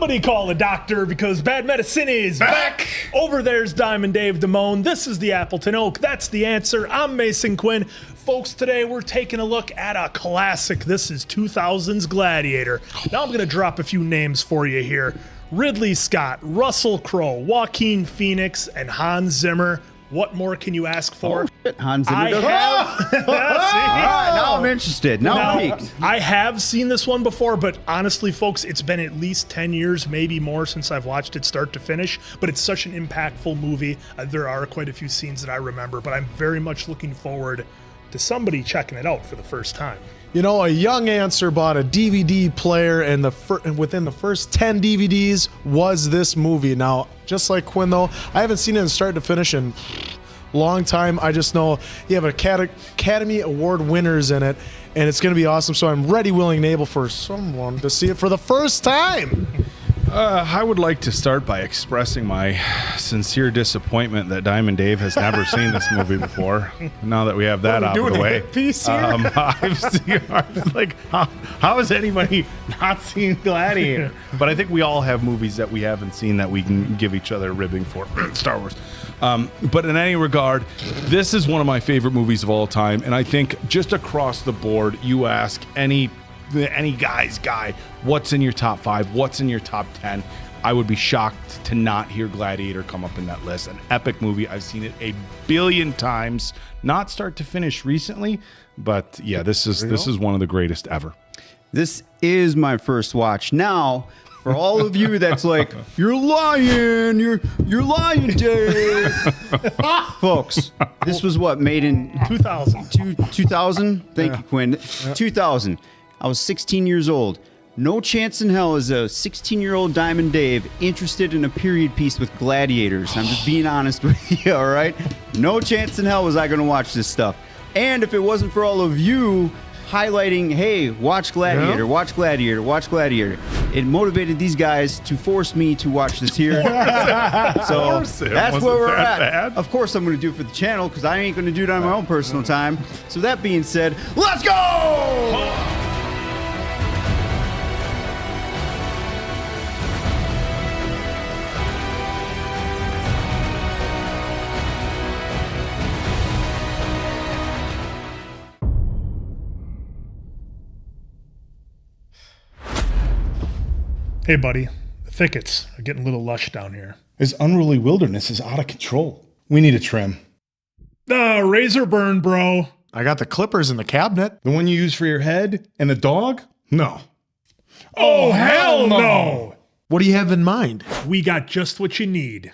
Somebody call a doctor because bad medicine is back. Over there's Diamond Dave Damone. This is the Appleton Oak. That's the answer. I'm Mason Quinn. Folks, today we're taking a look at a classic. This is 2000's Gladiator. Now I'm going to drop a few names for you here. Ridley Scott, Russell Crowe, Joaquin Phoenix, and Hans Zimmer. What more can you ask for? Oh, shit. Hans Zimmer. I have. All right, now I'm interested. Now I'm peaked. I have seen this one before, but honestly, folks, it's been at least 10 years, maybe more, since I've watched it start to finish. But it's such an impactful movie. There are quite a few scenes that I remember, but I'm very much looking forward to somebody checking it out for the first time. You know, a young answer bought a DVD player, and within the first 10 DVDs was this movie. Now, just like Quinn, though, I haven't seen it in start to finish in a long time. I just know you have Academy Award winners in it, and it's going to be awesome. So I'm ready, willing, and able for someone to see it for the first time. I would like to start by expressing my sincere disappointment that Diamond Dave has never seen this movie before. Now that we have that out of the way, I was like, how has anybody not seen Gladiator? But I think we all have movies that we haven't seen that we can give each other ribbing for. Star Wars. But in any regard, this is one of my favorite movies of all time, and I think just across the board, you ask any guy's guy, what's in your top 5, what's in your top 10, I would be shocked to not hear Gladiator come up in that list. An epic movie. I've seen it a billion times, not start to finish recently, but yeah, this is one of the greatest ever. This is my first watch. Now, for all of you that's like, you're lying, you're lying, Dave. Folks, this was what, made in 2000. 2000? Thank you, Quinn. 2000. I was 16 years old. No chance in hell is a 16-year-old Diamond Dave interested in a period piece with gladiators. I'm just being honest with you, all right? No chance in hell was I going to watch this stuff. And if it wasn't for all of you highlighting, hey, watch Gladiator, watch Gladiator, watch Gladiator, it motivated these guys to force me to watch this here. So that's where we're at. Bad. Of course I'm going to do it for the channel because I ain't going to do it on my own personal time. So that being said, let's go! Hey, buddy. The thickets are getting a little lush down here. This unruly wilderness is out of control. We need a trim. Razor burn, bro. I got the clippers in the cabinet. The one you use for your head and the dog? No. Oh, hell no! What do you have in mind? We got just what you need.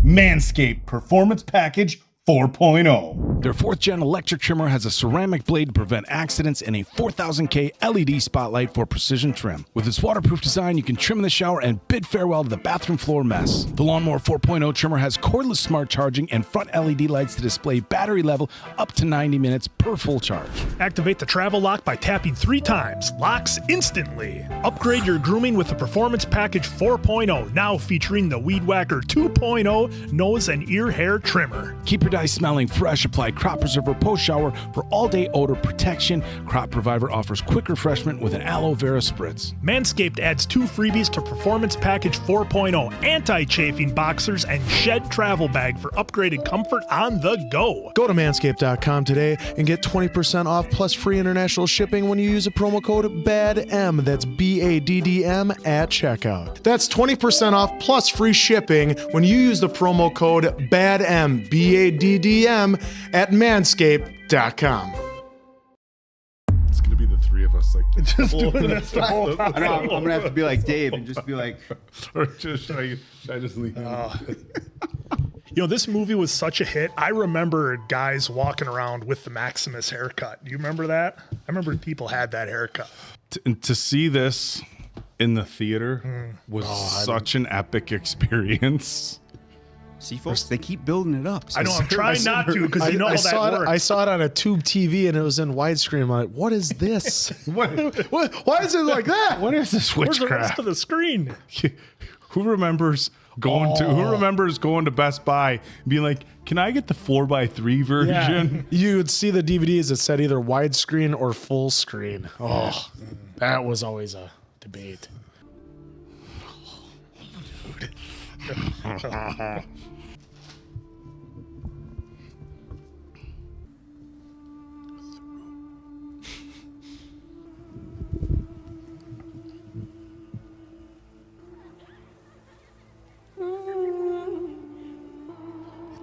Manscaped Performance Package 4.0. Their 4th-gen electric trimmer has a ceramic blade to prevent accidents and a 4000K LED spotlight for precision trim. With its waterproof design, you can trim in the shower and bid farewell to the bathroom floor mess. The Lawnmower 4.0 trimmer has cordless smart charging and front LED lights to display battery level up to 90 minutes per full charge. Activate the travel lock by tapping 3 times. Locks instantly. Upgrade your grooming with the Performance Package 4.0, now featuring the Weed Whacker 2.0 nose and ear hair trimmer. Keep your smelling fresh. Apply Crop Preserver post-shower for all-day odor protection. Crop Preserver offers quick refreshment with an aloe vera spritz. Manscaped adds 2 freebies to Performance Package 4.0, anti-chafing boxers and shed travel bag for upgraded comfort on the go. Go to manscaped.com today and get 20% off plus free international shipping when you use a promo code BADM. That's BADDM at checkout. That's 20% off plus free shipping when you use the promo code BADM, BADDM at manscaped.com. It's going to be the 3 of us like Just doing this the whole time. I know, I'm going to have to be like Dave and just be like... or should I just leave? You know, this movie was such a hit. I remember guys walking around with the Maximus haircut. Do you remember that? I remember people had that haircut. To see this in the theater was such an epic experience. See, folks, they keep building it up. So I know, I'm trying not to because you know how that works. I saw it on a tube TV and it was in widescreen. I'm like, what is this? What? Why is it like that? What is this Where's the witchcraft? rest of the screen? Who remembers going to Best Buy and being like, can I get the 4x3 version? Yeah. You would see the DVDs that said either widescreen or full screen. Oh, that was always a debate.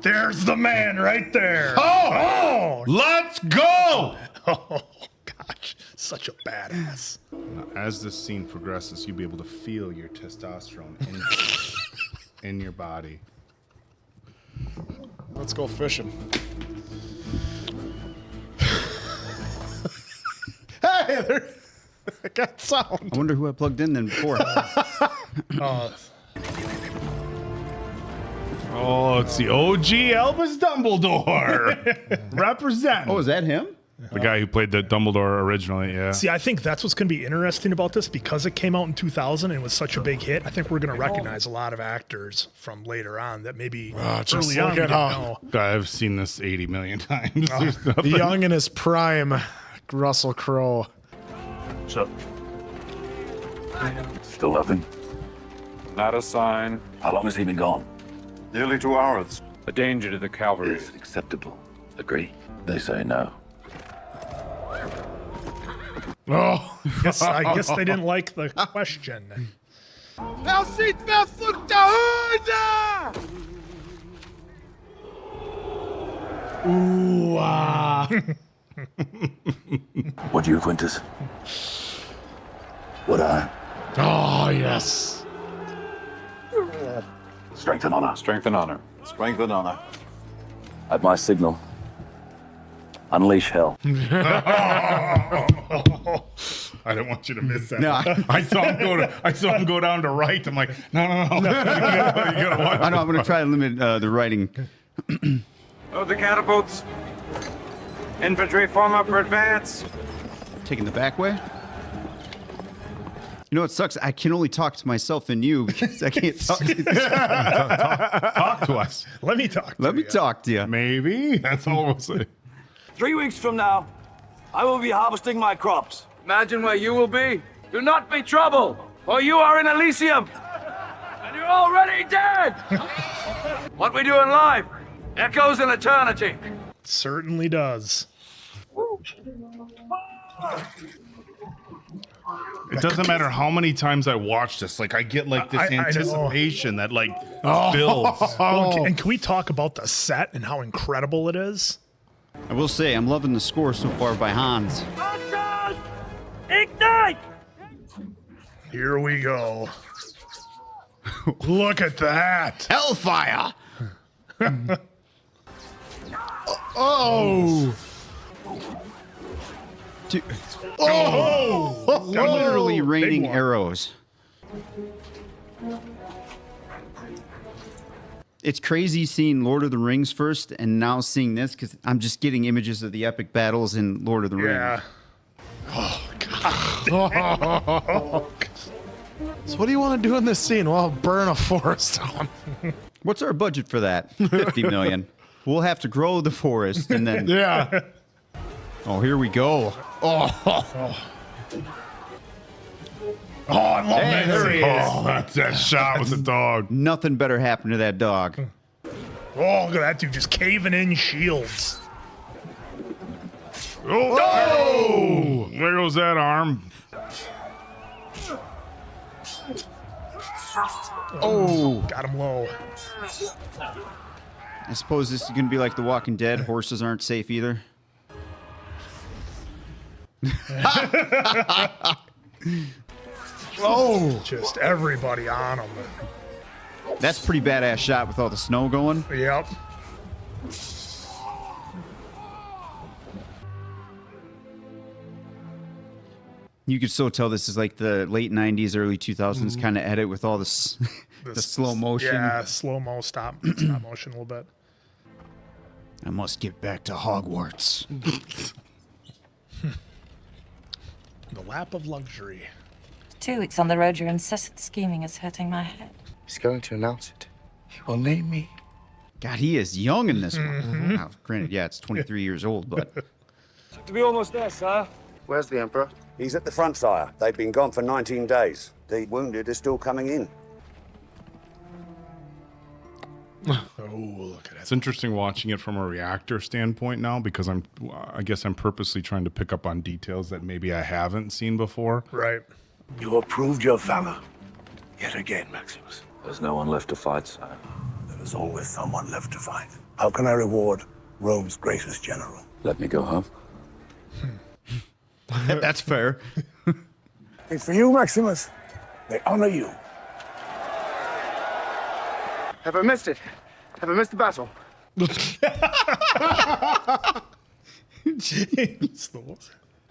There's the man right there. Oh! Let's go! Oh, gosh. Such a badass. As this scene progresses, you'll be able to feel your testosterone in your body. Let's go fishing. Hey, there. I got sound. I wonder who I plugged in then before. Oh, it's the OG Albus Dumbledore. Represent. Oh, is that him? The guy who played the Dumbledore originally, yeah. See, I think that's what's going to be interesting about this because it came out in 2000 and was such a big hit. I think we're going to recognize a lot of actors from later on that maybe just early on look we at didn't how- know. I've seen this 80 million times. There's nothing- Young in his prime, Russell Crowe. So, still nothing. Not a sign. How long has he been gone? Nearly 2 hours. A danger to the cavalry. Is it acceptable? Agree? They say no. Oh, I guess they didn't like the question. ooh, ah. What do you, Quintus? What I? Oh, yes. Strength and honor. Strength and honor. Strength and honor. At my signal, unleash hell. I don't want you to miss that. No. I saw him go down to right. I'm like, no. You gotta watch. I know. I'm going to try to limit the writing. Load the catapults. Infantry form up for advance. Taking the back way. You know what sucks? I can only talk to myself and you because I can't talk to you. Talk to us. Let me talk. Let me talk to you. Maybe. That's all we'll say. 3 weeks from now, I will be harvesting my crops. Imagine where you will be. Do not be troubled, for you are in Elysium. And you're already dead. What we do in life echoes in eternity. Certainly does. It doesn't matter how many times I watch this. Like I get like this I know. anticipation that like builds. Well, and can we talk about the set and how incredible it is? I will say, I'm loving the score so far by Hans. Ignite! Here we go. Look at that. Hellfire! Oh. Dude, Oh, they're literally big raining one. arrows. It's crazy seeing Lord of the Rings first and now seeing this because I'm just getting images of the epic battles in Lord of the Yeah. Rings. So what do you want to do in this scene? Well, burn a forest down. What's our budget for that? 50 million. We'll have to grow the forest and then. Yeah. Oh, here we go. Oh, I love that. there he is. Oh, that's that shot with the dog. Nothing better happened to that dog. Oh, look at that dude just caving in shields. Oh, there goes that arm. Oh, Got him low. I suppose this is going to be like The Walking Dead. Horses aren't safe either. Oh. Just everybody on him. That's a pretty badass shot with all the snow going. Yep. You could so tell this is like the late 90s, early 2000s kind of edit with all this, the slow motion. Yeah, slow-mo, stop motion a little bit. I must get back to Hogwarts. The lap of luxury. 2 weeks on the road, your incessant scheming is hurting my head. He's going to announce it. He will name me. God, he is young in this one. Now, granted, yeah, it's 23 years old, but To be almost there, sir. Where's the Emperor? He's at the front, sire. They've been gone for 19 days. The wounded are still coming in. Oh, look at It's it. interesting watching it from a reactor standpoint now because I guess I'm purposely trying to pick up on details that maybe I haven't seen before. Right. You have proved your valor yet again, Maximus. There's no one left to fight, sire. There is always someone left to fight. How can I reward Rome's greatest general? Let me go home. That's fair. It's for you, Maximus. They honor you. Have I missed it? Have I missed the battle?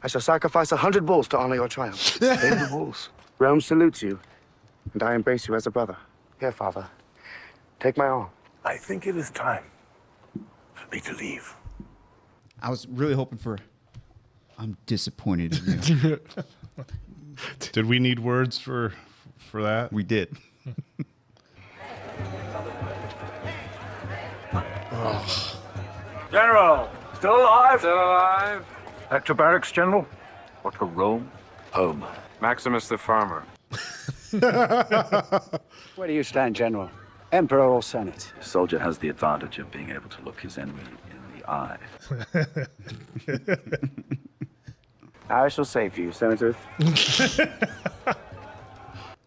I shall sacrifice 100 bulls to honor your triumph. Save the bulls. Rome salutes you, and I embrace you as a brother. Here, father. Take my arm. I think it is time for me to leave. I was really hoping for. I'm disappointed in you. Did we need words for that? We did. General, still alive? Still alive. Back to barracks, General? Or to Rome? Home. Maximus the farmer. Where do you stand, General? Emperor or Senate? A soldier has the advantage of being able to look his enemy in the eye. I shall save you, Senator.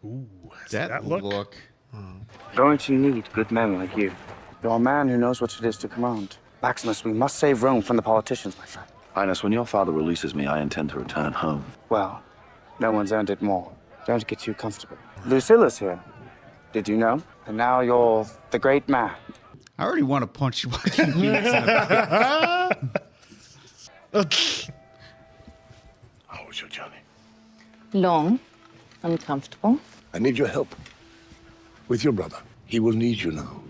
Ooh, That look. Going to need good men like you. You're a man who knows what it is to command. Maximus, we must save Rome from the politicians, my friend. Highness, when your father releases me, I intend to return home. Well, no one's earned it more. Don't get too comfortable. Lucilla's here. Did you know? And now you're the great man. I already want to punch Joaquin Phoenix in the face. How was your journey? Long, uncomfortable. I need your help with your brother. He will need you now,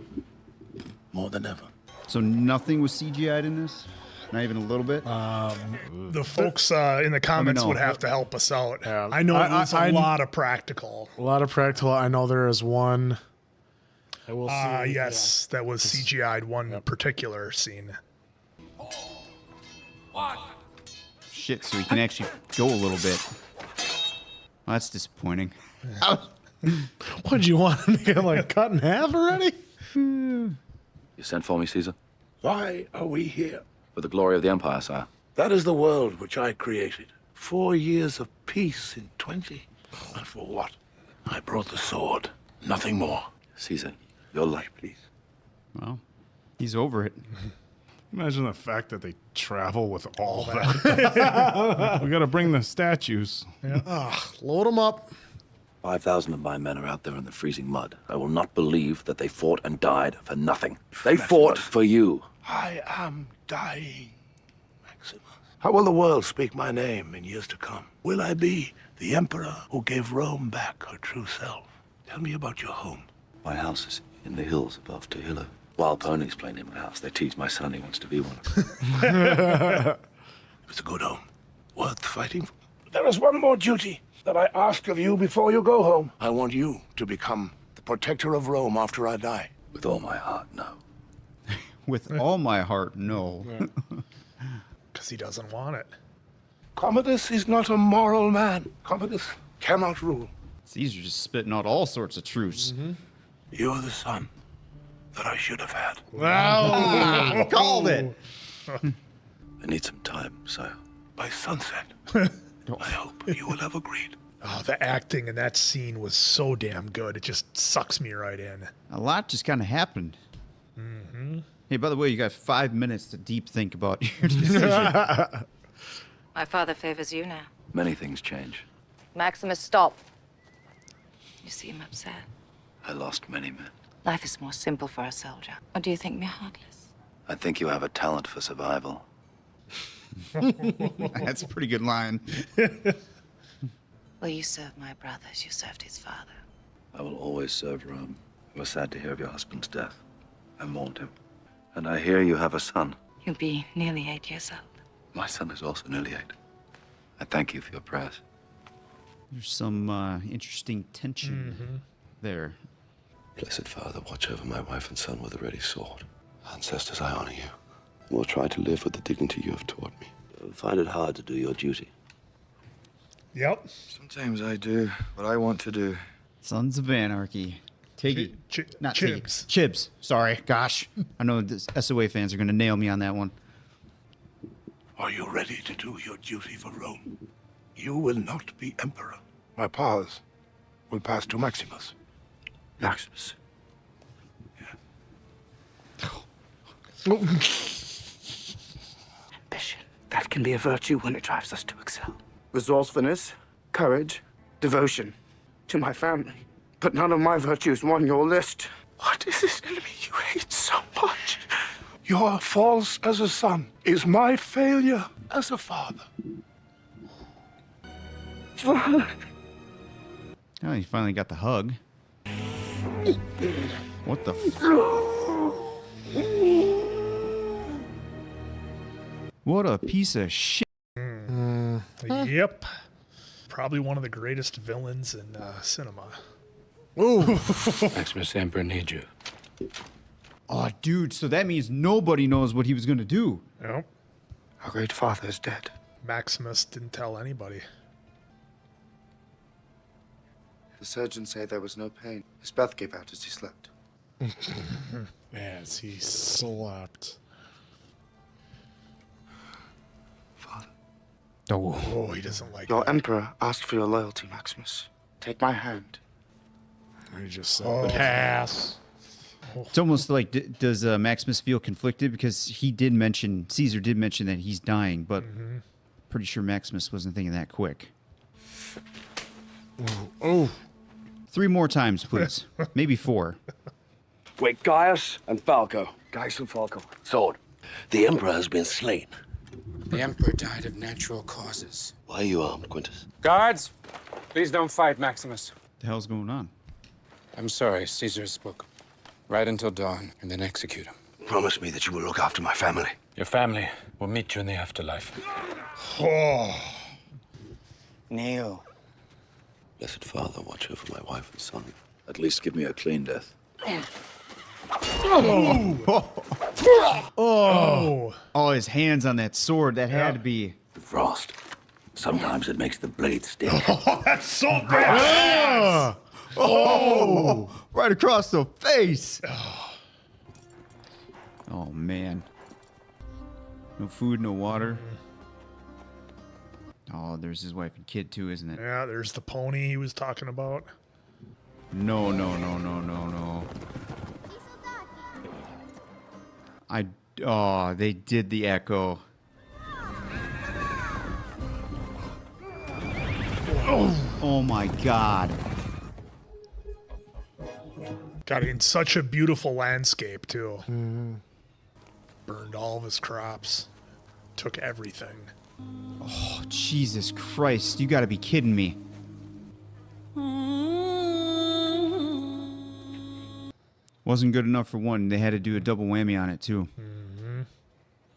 more than ever. So nothing was CGI'd in this? Not even a little bit? The folks in the comments would have to help us out. Yeah. I know it was a lot of practical. A lot of practical. I know there is one. I will see. Yes, that was CGI'd one particular scene. Shit, so he can actually go a little bit. Well, that's disappointing. What'd you want him to get like cut in half already? You sent for me, Caesar? Why are we here? For the glory of the Empire, sire. That is the world which I created. 4 years of peace in 20. And for what? I brought the sword. Nothing more. Caesar, your life, please. Well, he's over it. Imagine the fact that they travel with all that. We got to bring the statues. Load them up. 5,000 of my men are out there in the freezing mud. I will not believe that they fought and died for nothing. They fought for you. I am dying, Maximus. How will the world speak my name in years to come? Will I be the emperor who gave Rome back her true self? Tell me about your home. My house is in the hills above Tehillo. Wild ponies playing in my house. They tease my son he wants to be one. It's a good home. Worth fighting for. There is one more duty that I ask of you before you go home. I want you to become the protector of Rome after I die. With all my heart, no. With all my heart, no. Because he doesn't want it. Commodus is not a moral man. Commodus cannot rule. Caesar just spitting out all sorts of truths. You're the son that I should have had. Wow! Called it! I need some time, sire. By sunset, I hope you will have agreed. Oh, the acting in that scene was so damn good. It just sucks me right in. A lot just kind of happened. Hey, by the way, you got 5 minutes to deep think about your decision. My father favors you now. Many things change. Maximus, stop. You seem upset. I lost many men. Life is more simple for a soldier. Or do you think me heartless? I think you have a talent for survival. That's a pretty good line. Well, you served my brother as you served his father. I will always serve Rome. I was sad to hear of your husband's death. I mourned him. And I hear you have a son. You'll be nearly 8 years old. My son is also nearly 8. I thank you for your prayers. There's some interesting tension there. Blessed Father, watch over my wife and son with a ready sword. Ancestors, I honor you. And will try to live with the dignity you have taught me. You'll find it hard to do your duty. Yep. Sometimes I do what I want to do. Sons of Anarchy. Tiggy. Not Chibs. Tiggy. Chibs. Sorry. Gosh. I know the SOA fans are going to nail me on that one. Are you ready to do your duty for Rome? You will not be emperor. My powers will pass to Maximus. Maximus. Ambition. That can be a virtue when it drives us to excel. Resourcefulness, courage, devotion to my family. But none of my virtues won your list. What is this enemy you hate so much? Your faults as a son is my failure as a father. Father. Oh, you finally got the hug. What the What a piece of shit. Yep. Probably one of the greatest villains in cinema. Ooh. Maximus, the Emperor needs you. Oh, dude, so that means nobody knows what he was going to do. Yep. Our great father is dead. Maximus didn't tell anybody. The surgeons say there was no pain. His breath gave out as he slept. As he slept. Father. Oh, he doesn't like Your emperor asked for your loyalty, Maximus. Take my hand. He just said pass. It's almost like, does Maximus feel conflicted? Because Caesar did mention that he's dying, but pretty sure Maximus wasn't thinking that quick. Oh. 3 more times, please. Maybe 4. Wait, Gaius and Falco. Gaius and Falco. Sword. The Emperor has been slain. The Emperor died of natural causes. Why are you armed, Quintus? Guards, please don't fight Maximus. What the hell's going on? I'm sorry, Caesar spoke. Right until dawn, and then execute him. Promise me that you will look after my family. Your family will meet you in the afterlife. Kneel. Blessed Father, watch over my wife and son. At least give me a clean death. Oh, his hands on that sword. That had to be. The frost. Sometimes it makes the blade stick. Oh, that's so bad. Oh, right across the face. Oh, man. No food, no water. Oh, there's his wife and kid, too, isn't it? Yeah, there's the pony he was talking about. No. Oh, they did the echo. Oh my God. Got in such a beautiful landscape, too. Burned all of his crops. Took everything. Oh, Jesus Christ. You gotta be kidding me. Wasn't good enough for one. They had to do a double whammy on it, too.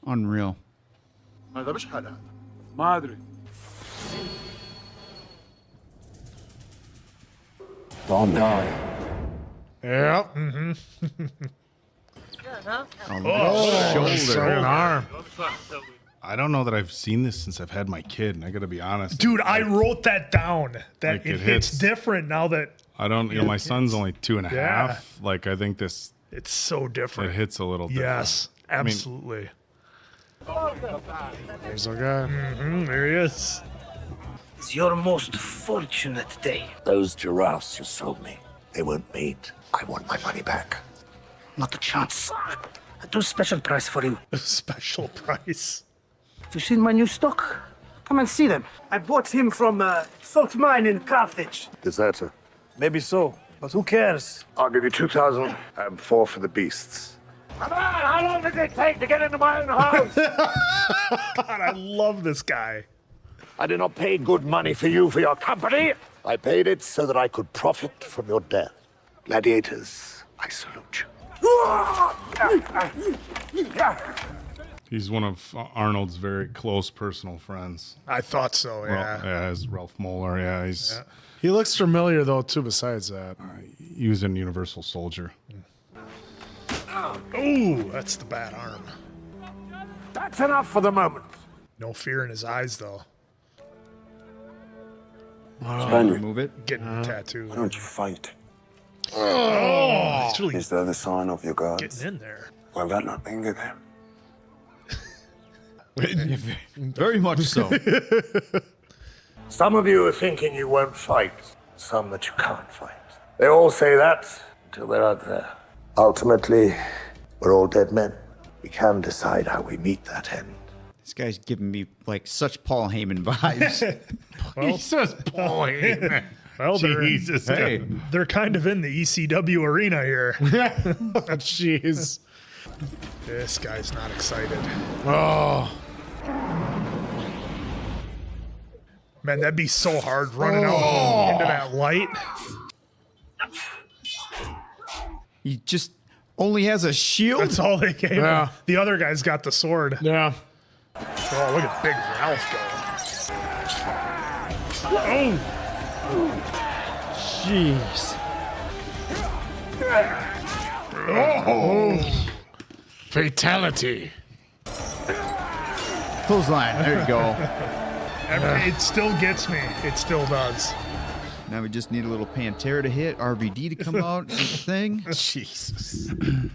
Unreal. Madre. Don't die. Yeah. Shoulder. An arm. I don't know that I've seen this since I've had my kid. I gotta be honest. Dude, I wrote that down. That Like, it it hits hits. different now that I don't, my son's only 2.5. Yeah. Like, I think this, it's so different. it hits a little different. Yes, absolutely. There's our guy. There he is. It's your most fortunate day. Those giraffes you sold me, they weren't meat. I want my money back. Not a chance. I do special price for you. Special price. Have you seen my new stock? Come and see them. I bought him from Salt Mine in Carthage. Deserter. Maybe so, but who cares? I'll give you 2,000 and 4 for the beasts. Come on, how long did it take to get into my own house? God, I love this guy. I did not pay good money for you for your company. I paid it so that I could profit from your death. Gladiators, I salute you. He's one of Arnold's very close personal friends. I thought so, yeah. Yeah, as Ralf Möller. Yeah, he's He looks familiar, though, too, besides that. he was in Universal Soldier. Ooh, that's the bad arm. That's enough for the moment. No fear in his eyes, though. Spaniard, Move it. Getting a tattoo. why don't you fight? Oh, it's really Is that the sign of your gods? getting in there. Will that not anger them? Very much so. Some of you are thinking you won't fight, some that you can't fight. They all say that until they're out there. Ultimately, we're all dead men. We can decide how we meet that end. This guy's giving me like such Paul Heyman vibes. He says Paul Heyman. Well, Jesus. they're kind of in the ECW arena here. Jeez. This guy's not excited. Oh. Man, that'd be so hard running out into that light. He just only has a shield. That's all they gave him. The other guy's got the sword. Yeah. Oh, look at Big Ralph go. Oh. Jeez. Oh. Fatality. Clothesline. There you go. It still gets me. It still does. Now we just need a little Pantera to hit, RVD to come out, and the thing. Jesus. Yeah,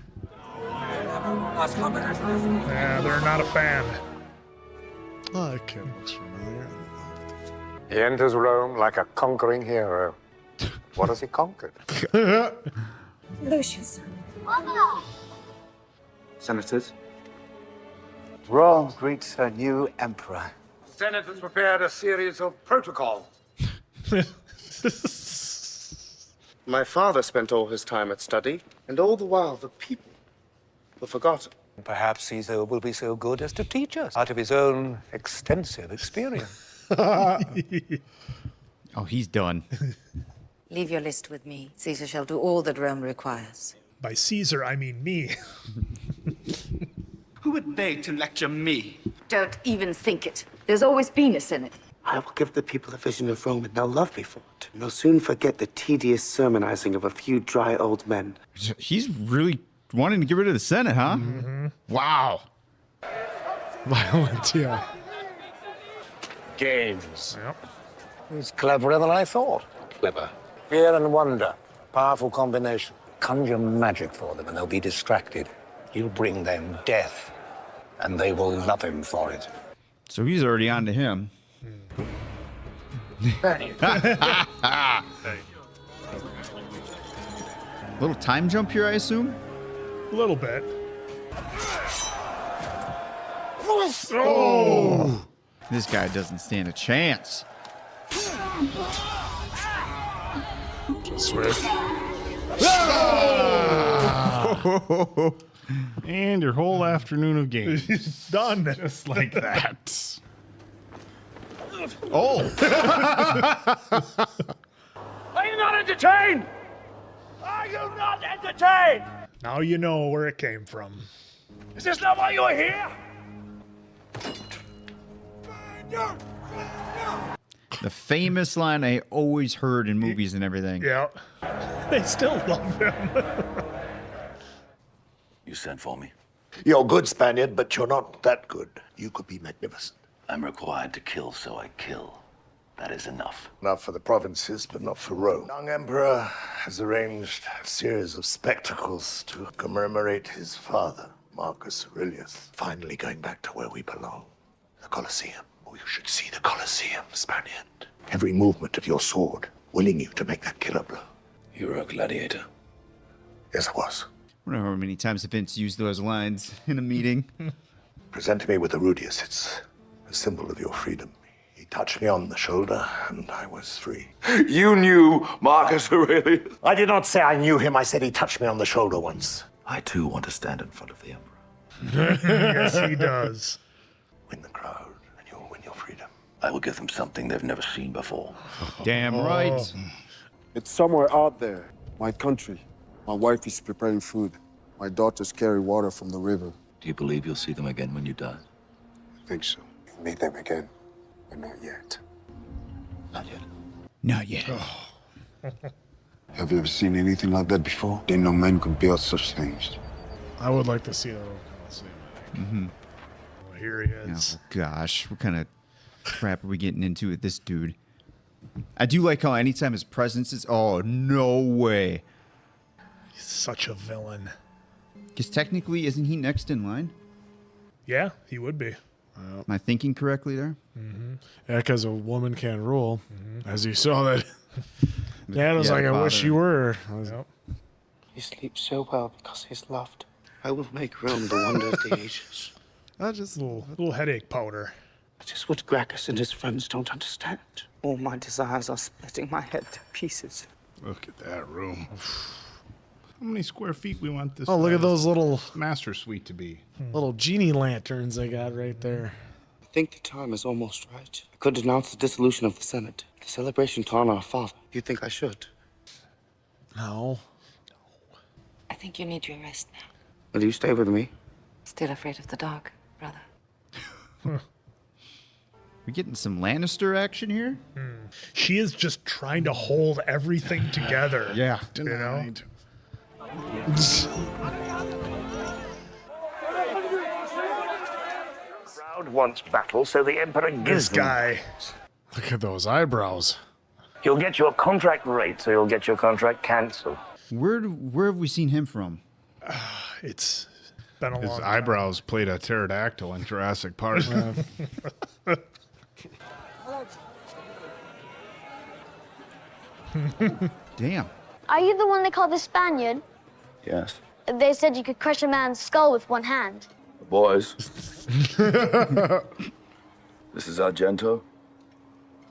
they're not a fan. Oh, that kid looks familiar. He enters Rome like a conquering hero. What has he conquered? Lucius. Senators? Rome greets her new emperor. Senate has prepared a series of protocols. My father spent all his time at study, and all the while the people were forgotten. Perhaps Caesar will be so good as to teach us out of his own extensive experience. Oh, he's done. Leave your list with me. Caesar shall do all that Rome requires. By Caesar, I mean me. Who would beg to lecture me? Don't even think it. There's always been a Senate. I will give the people a vision of Rome, and they'll love me for it. And they'll soon forget the tedious sermonizing of a few dry old men. He's really wanting to get rid of the Senate, huh? Mm-hmm. Wow. Violent, yeah. Games. Yep. It's cleverer than I thought. Clever. Fear and wonder. Powerful combination. Conjure magic for them and they'll be distracted. He'll bring them death, and they will love him for it. So he's already on to him. Little time jump here, I assume? A little bit. Oh! This guy doesn't stand a chance. Swift. And your whole afternoon of games. Done. Just like that. Oh! Are you not entertained? Are you not entertained? Now you know where it came from. Is this not why you are here? The famous line I always heard in movies and everything. Yeah. They still love him. You sent for me. You're good, Spaniard, but you're not that good. You could be magnificent. I'm required to kill, so I kill. That is enough. Not for the provinces, but not for Rome. Young Emperor has arranged a series of spectacles to commemorate his father, Marcus Aurelius, finally going back to where we belong, the Colosseum. Oh, you should see the Colosseum, Spaniard. Every movement of your sword willing you to make that killer blow. You were a gladiator. Yes, I was. I wonder how many times Vince used those lines in a meeting. Present me with the Rudius. It's a symbol of your freedom. He touched me on the shoulder, and I was free. You knew Marcus Aurelius? I did not say I knew him. I said he touched me on the shoulder once. I too want to stand in front of the Emperor. Yes, he does. Win the crowd, and you'll win your freedom. I will give them something they've never seen before. Damn right. It's somewhere out there. My country. My wife is preparing food. My daughters carry water from the river. Do you believe you'll see them again when you die? I think so. Meet them again, but not yet. Not yet. Not yet. Have you ever seen anything like that before? Didn't know men could build such things. I would like to see that old Colosseum. Mm-hmm. Well, here he is. Oh, gosh. What kind of crap are we getting into with this dude? I do like how anytime his presence is... Oh, no way. Such a villain. Because technically, isn't he next in line? Yeah, he would be. Am I thinking correctly there? Yeah, because a woman can't rule. As you saw that. Dad was like, I wish you were. He sleeps so well because he's loved. I will make room the wonder of the ages. That's just a little headache powder. It is what Gracchus and his friends don't understand. All my desires are splitting my head to pieces. Look at that room. How many square feet we want this? Oh, look at those little master suite to be. Little genie lanterns they got right there. I think the time is almost right. I could announce the dissolution of the Senate, the celebration to honor our father. You think I should? No. I think you need your rest now. Will you stay with me? Still afraid of the dark, brother? We getting some Lannister action here? She is just trying to hold everything together. Yeah. You know? Crowd wants battle, so the Emperor gives This them. guy. Look at those eyebrows. You'll get your contract rate, so you'll get your contract cancelled. Where have we seen him from? It's been a His long eyebrows played a pterodactyl in Jurassic Park. Damn. Are you the one they call the Spaniard? Yes. They said you could crush a man's skull with one hand. Boys. This is Argento.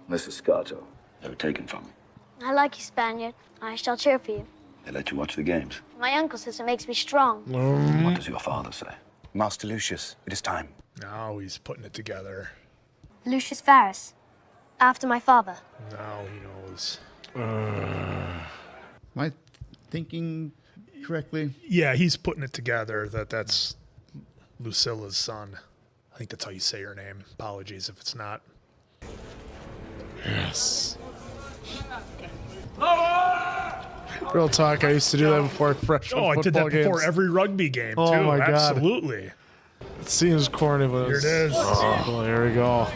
This is Scato. They were taken from me. I like you, Spaniard. I shall cheer for you. They let you watch the games. My uncle says it makes me strong. What does your father say? Master Lucius, it is time. Now he's putting it together. Lucius Varus, after my father. Now he knows. Am I thinking correctly? Yeah, he's putting it together that's Lucilla's son. I think that's how you say her name. Apologies if it's not. Yes. Real talk, I used to do that before professional Oh, I did that football before games. every rugby game, Oh too. my God. Absolutely. It seems corny, but Here it is. Oh, here we go.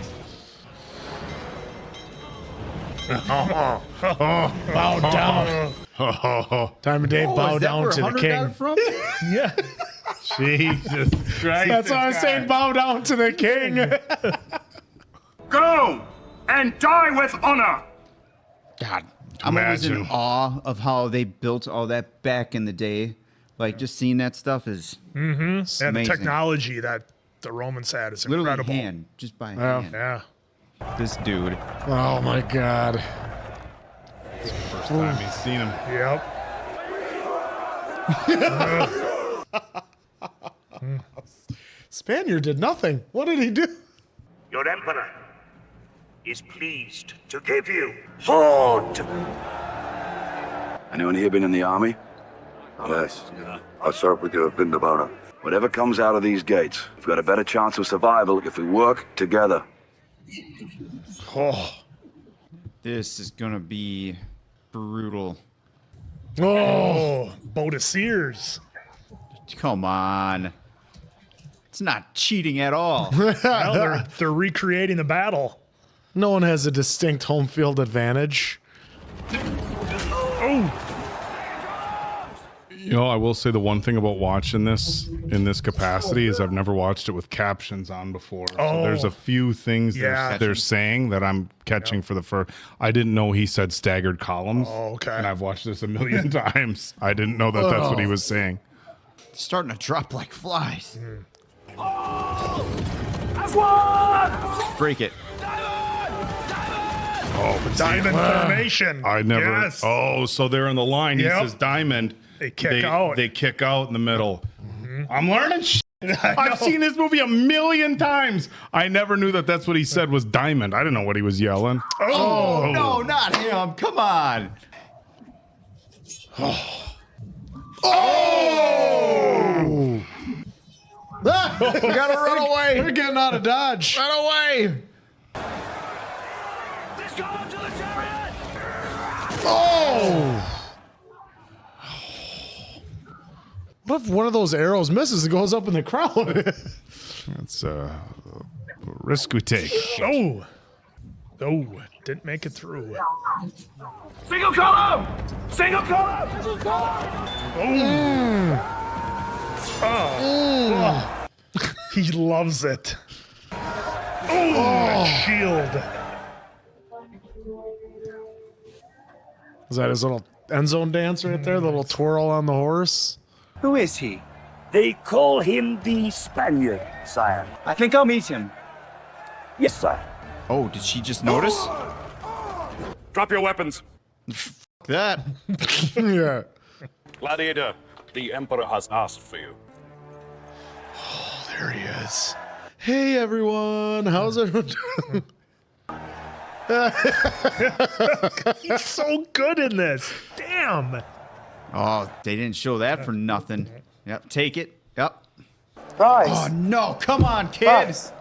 Bow down. Time of day, bow down to the king. Yeah. Jesus Christ. That's why I'm saying bow down to the king. Go and die with honor. God, I'm always in awe of how they built all that back in the day. Like, just seeing that stuff is And the amazing. technology that the Romans had is Literally incredible. hand, just by hand. Yeah. This dude. Oh my God. First time he's seen him. Yep. Spaniard did nothing. What did he do? Your Emperor is pleased to give you hold. Anyone here been in the army? Yes. I served with you at Vindabona. Whatever comes out of these gates, we've got a better chance of survival if we work together. Oh, this is gonna be brutal. Oh, boat of Sears. Come on. It's not cheating at all. Well, they're recreating the battle. No one has a distinct home field advantage. Oh. You know, I will say the one thing about watching this in this capacity is I've never watched it with captions on before. So there's a few things they're saying that I'm catching for the first. I didn't know he said staggered columns. Oh, okay. And I've watched this a million times. I didn't know that that's what he was saying. It's starting to drop like flies. Break it. Oh, but Diamond formation. I never. Yes. Oh, so they're in the line. Yep. He says diamond. They kick out. They kick out in the middle. I'm learning shit. I've seen this movie a million times. I never knew that that's what he said was diamond. I didn't know what he was yelling. Oh, no, not him. Come on. Oh! We gotta run away. We're getting out of Dodge. Run away. Oh! What if one of those arrows misses and goes up in the crowd? That's a risk we take. Oh. Oh, didn't make it through. Single column! Single column! Single column! Oh. He loves it. Oh, shield. Is that his little end zone dance right there? The little twirl on the horse? Who is he? They call him the Spaniard, sire. I think I'll meet him. Yes, sire. Oh, did she just notice? Drop your weapons. That. Yeah. Gladiator, the Emperor has asked for you. Oh, there he is. Hey, everyone. How's everyone doing? He's so good in this. Damn. Oh, they didn't show that for nothing. Yep, take it. Yep. Prize. Oh, no. Come on, kid. Prize.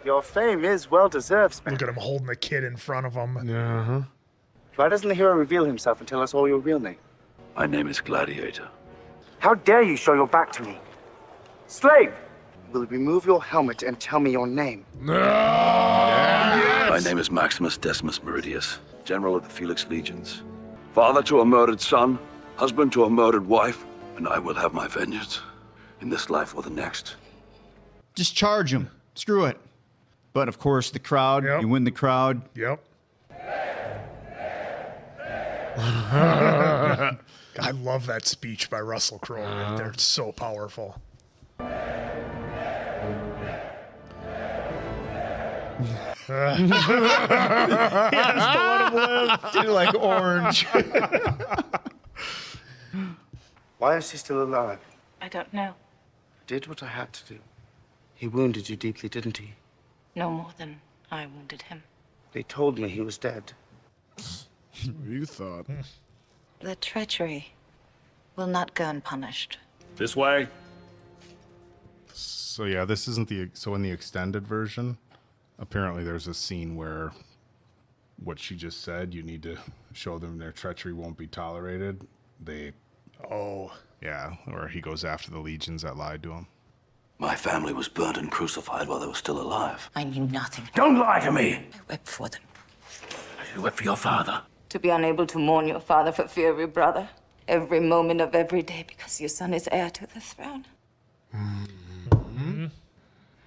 Your fame is well deserved, Spaniard. Look at him holding the kid in front of him. Uh-huh. Why doesn't the hero reveal himself and tell us all your real name? My name is Gladiator. How dare you show your back to me? Slave! Will you remove your helmet and tell me your name? My name is Maximus Decimus Meridius, General of the Felix Legions. Father to a murdered son, husband to a murdered wife, and I will have my vengeance in this life or the next. Just charge him. Screw it. But of course, the crowd, you win the crowd. Yep. I love that speech by Russell Crowe right there. It's so powerful. He has to let him live. Did like orange. Why is he still alive? I don't know. Did what I had to do. He wounded you deeply, didn't he? No more than I wounded him. They told me he was dead. You thought. The treachery will not go unpunished. This way. So yeah, this isn't the so in the extended version, apparently there's a scene where what she just said, you need to show them their treachery won't be tolerated. Yeah, or he goes after the legions that lied to him. My family was burnt and crucified while they were still alive. I knew nothing. Don't lie to me. I wept for them. You wept for your father. To be unable to mourn your father for fear of your brother. Every moment of every day because your son is heir to the throne.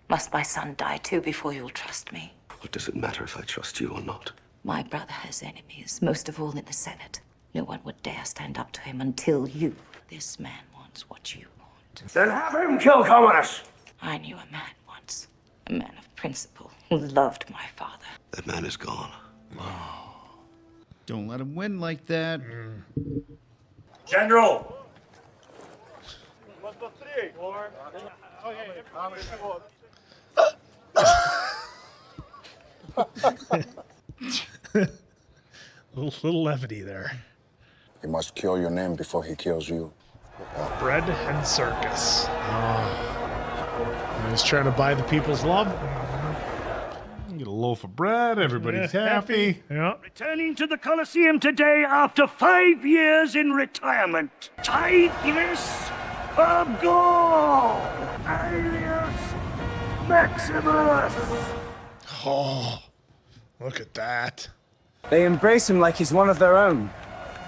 Must my son die too before you'll trust me? What does it matter if I trust you or not? My brother has enemies, most of all in the Senate. No one would dare stand up to him until you. This man wants what you want. Then have him kill Commodus. I knew a man once, a man of principle, who loved my father. That man is gone. Don't let him win like that. General. little levity there. He must kill your name before he kills you. Bread and circus. He's trying to buy the people's love. You get a loaf of bread, everybody's happy. Yeah. Returning to the Colosseum today after 5 years in retirement. Tigress of Gaul, alias Maximus. Oh, look at that. They embrace him like he's one of their own.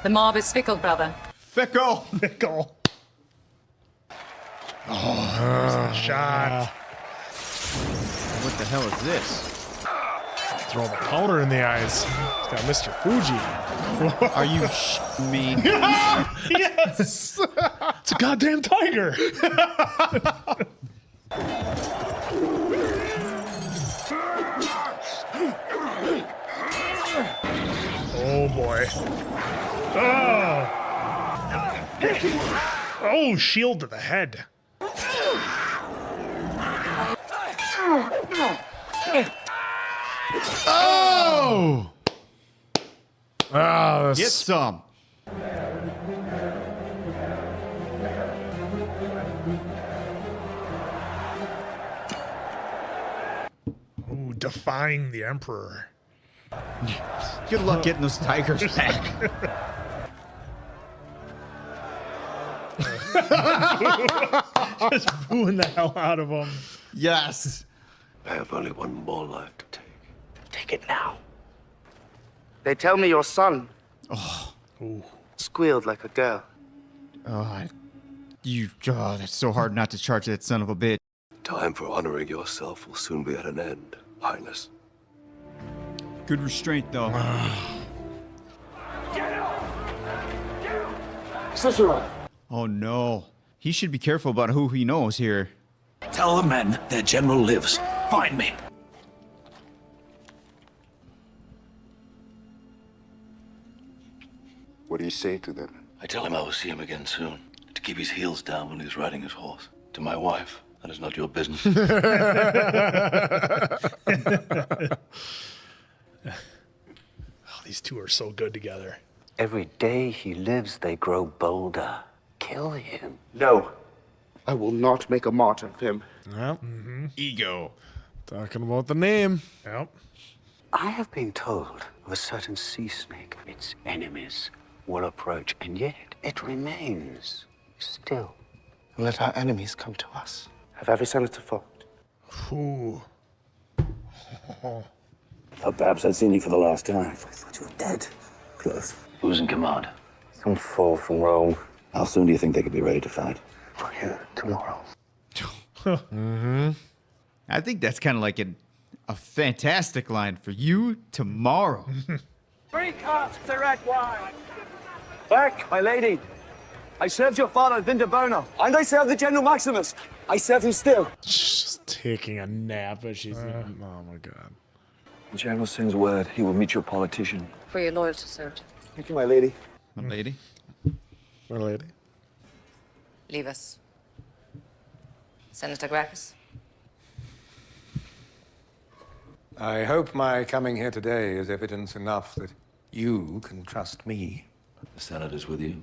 The mob is fickle, brother. Fickle. Fickle. Oh, there's the shot. What the hell is this? Throw the powder in the eyes. He's got Mr. Fuji. Are you shitting me? Yes! It's a goddamn tiger. Oh boy. Oh, shield to the head. Oh! Oh, Get some. Ooh, defying the Emperor. Good luck getting those tigers back. Just booing the hell out of him. Yes. I have only one more life to take. Take it now. They tell me your son Ooh. squealed like a girl. That's so hard not to charge that son of a bitch. Time for honoring yourself will soon be at an end, Highness. Good restraint, though. Cicero! Oh, no. He should be careful about who he knows here. Tell the men their general lives. Find me. What do you say to them? I tell him I will see him again soon. To keep his heels down when he's riding his horse. To my wife, that is not your business. Oh, these two are so good together. Every day he lives, they grow bolder. Kill him. No. I will not make a martyr of him. Yep. Ego. Talking about the name. Yep. I have been told of a certain sea snake. Its enemies will approach, and yet it remains still. Let our enemies come to us. Have every senator fought. Ooh. Thought perhaps I'd seen you for the last time. I thought you were dead. Close. Who's in command? Some fall from Rome. How soon do you think they could be ready to fight? For you tomorrow. I think that's kind of like a fantastic line for you tomorrow. 3 casks of red wine. Back, my lady. I served your father, Vindabona, and I serve the General Maximus. I serve him still. She's just taking a nap as she's eating. Oh, my God. The general sends word he will meet your politician. For your loyalty, sir. Thank you, my lady. My lady? My lady. Leave us. Senator Gracchus. I hope my coming here today is evidence enough that you can trust me. The Senate is with you.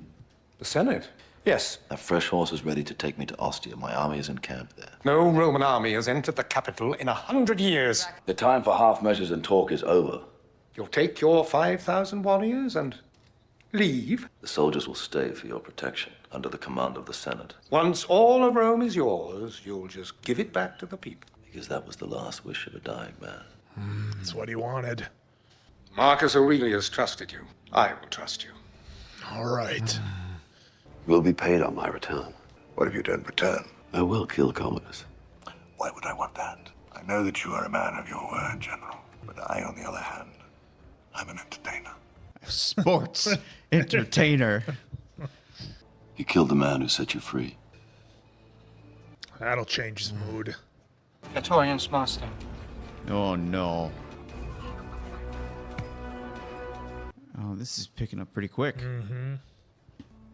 The Senate? Yes. A fresh horse is ready to take me to Ostia. My army is in camp there. No Roman army has entered the capital in 100 years. The time for half measures and talk is over. You'll take your 5,000 warriors and leave? The soldiers will stay for your protection under the command of the Senate. Once all of Rome is yours, you'll just give it back to the people. Because that was the last wish of a dying man. That's what he wanted. Marcus Aurelius trusted you. I will trust you. All right. You'll be paid on my return. What if you don't return? I will kill Commodus. Why would I want that? I know that you are a man of your word, General. But I, on the other hand, I'm an entertainer. Sports entertainer. You killed the man who set you free. That'll change his mood. Praetorian's master. Oh, no. Oh, this is picking up pretty quick.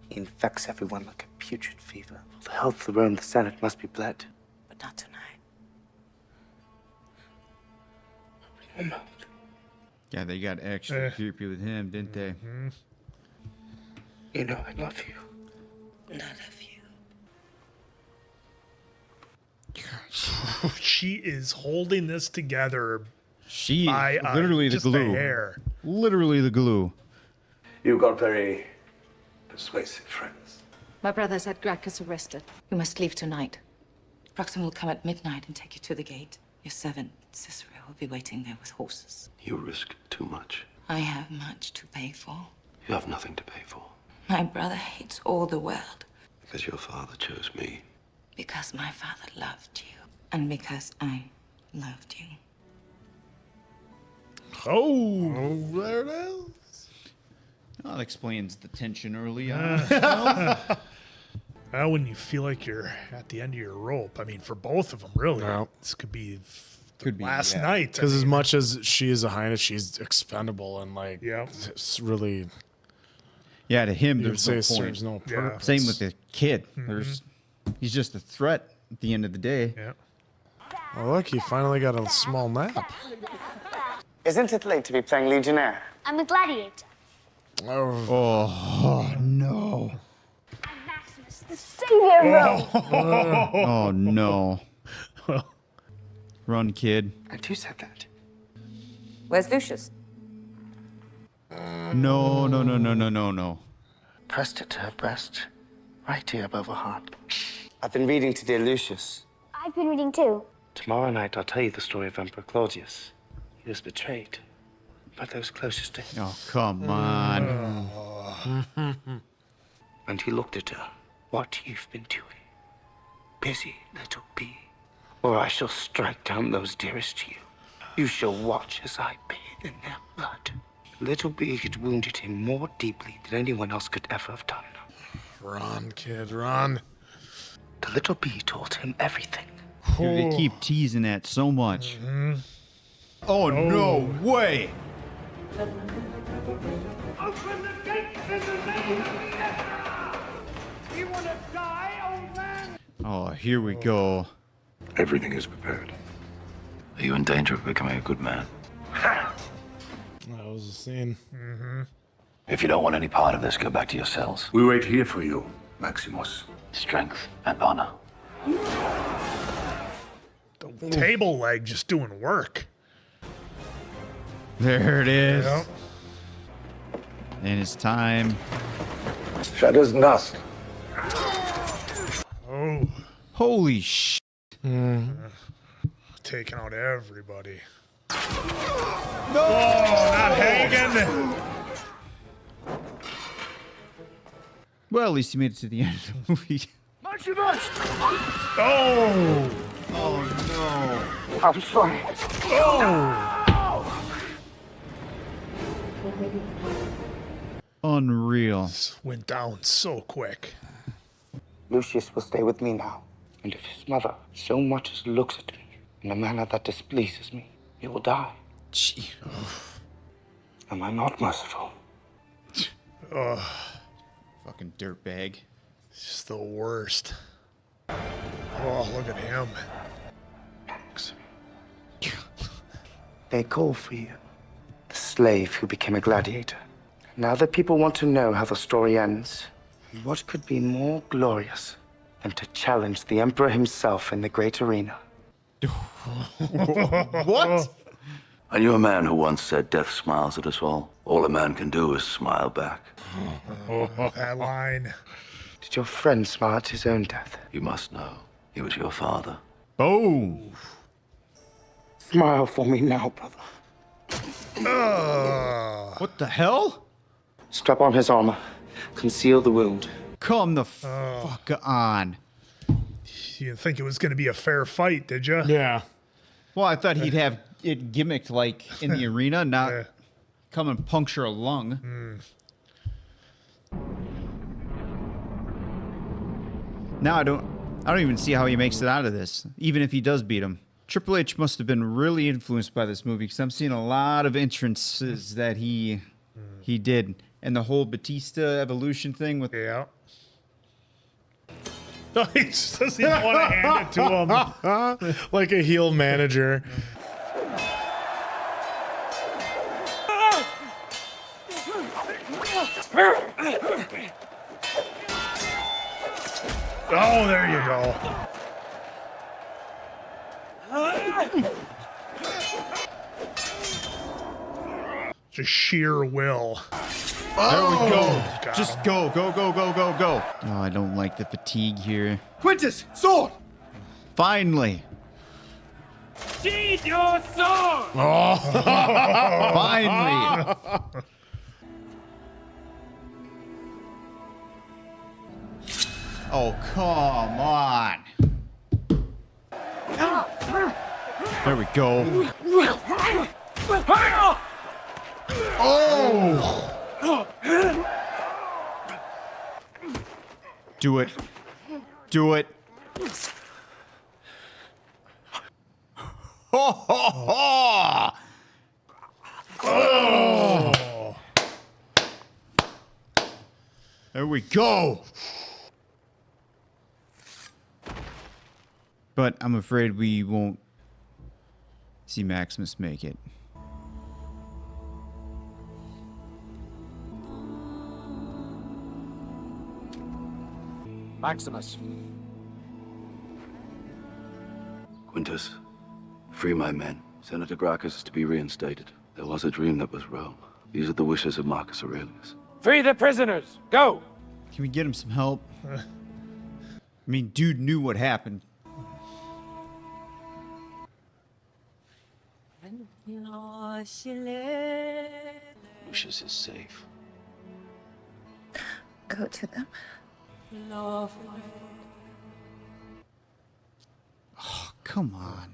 He infects everyone like a putrid fever. For the health of the Rome, the Senate must be bled. But not tonight. Yeah, they got extra creepy with him, didn't they? You know I love you. None of you. She is holding this together. She by, literally the just glue. The hair. Literally the glue. You've got very persuasive friends. My brother's had Gracchus arrested. You must leave tonight. Proxima will come at midnight and take you to the gate. Your servant, Cicero, will be waiting there with horses. You risk too much. I have much to pay for. You have nothing to pay for. My brother hates all the world. Because your father chose me. Because my father loved you. And because I loved you. Oh, there it is. That explains the tension early on. Well, when you feel like you're at the end of your rope, I mean, for both of them, really, this could be last night. Because as much as she is a highness, she's expendable and like, it's really. Yeah, to him, You'd there's say no it point. serves no purpose. Same with the kid. He's just a threat at the end of the day. Yeah. Oh, look, he finally got a small nap. Isn't it late to be playing Legionnaire? I'm a gladiator. Oh no. I'm Maximus, the savior of Rome. Oh no. Run, kid. And who said that? Where's Lucius? No, no, no, no, no, no, no. Pressed it to her breast, right here above her heart. I've been reading to dear Lucius. I've been reading too. Tomorrow night I'll tell you the story of Emperor Claudius. He was betrayed by those closest to him. Oh, come on. And he looked at her. What you've been doing. Busy, little bee. Or I shall strike down those dearest to you. You shall watch as I bathe in their blood. Little bee had wounded him more deeply than anyone else could ever have done. Run, kid, run. The little bee told him everything. Dude, they keep teasing that so much. Oh, no way! Open the gate in the name of the Emperor! You want to die, old man? Oh, here we go. Everything is prepared. Are you in danger of becoming a good man? That was the scene. If you don't want any part of this, go back to your cells. We wait here for you, Maximus. Strength and honor. The table leg just doing work. There it is. Yep. And it's time. Shadow's Dusk. Oh. Holy sh! Taking out everybody. No! Oh, not hanging! Well, at least he made it to the end of the movie. Maximus! Oh! Oh no! I'm sorry. Oh! Unreal. This went down so quick. Lucius will stay with me now. And if his mother so much as looks at me in a manner that displeases me, he will die. Gee. Am I not merciful? Fucking dirtbag. It's just the worst. Oh, look at him. They call for you. The slave who became a gladiator. Now that people want to know how the story ends, what could be more glorious than to challenge the Emperor himself in the great arena? What? I knew a man who once said, "Death smiles at us all. All a man can do is smile back." That line. Did your friend smile at his own death? You must know. He was your father. Boom. Smile for me now, brother. What the hell? Strap on his armor. Conceal the wound. Come the fuck on. You didn't think it was going to be a fair fight, did you? Yeah. Well, I thought he'd have it gimmicked like in the arena, not come and puncture a lung. Now I don't even see how he makes it out of this, even if he does beat him. Triple H must have been really influenced by this movie because I'm seeing a lot of entrances that he did, and the whole Batista evolution thing with Yeah. He just doesn't even want to hand it to him. Like a heel manager. Oh, there you go. Just sheer will. There we go. Got Just him. go. Oh, I don't like the fatigue here. Quintus, sword! Finally. Sheathe your sword! Finally. Oh, come on. There we go. Oh! Do it. Do it. Ho, ho, ho! Oh! There we go. But I'm afraid we won't see Maximus make it. Maximus. Quintus, free my men. Senator Gracchus is to be reinstated. There was a dream that was Rome. These are the wishes of Marcus Aurelius. Free the prisoners! Go! Can we get him some help? I mean, dude knew what happened. Lucius is safe. Go to them. Oh, come on.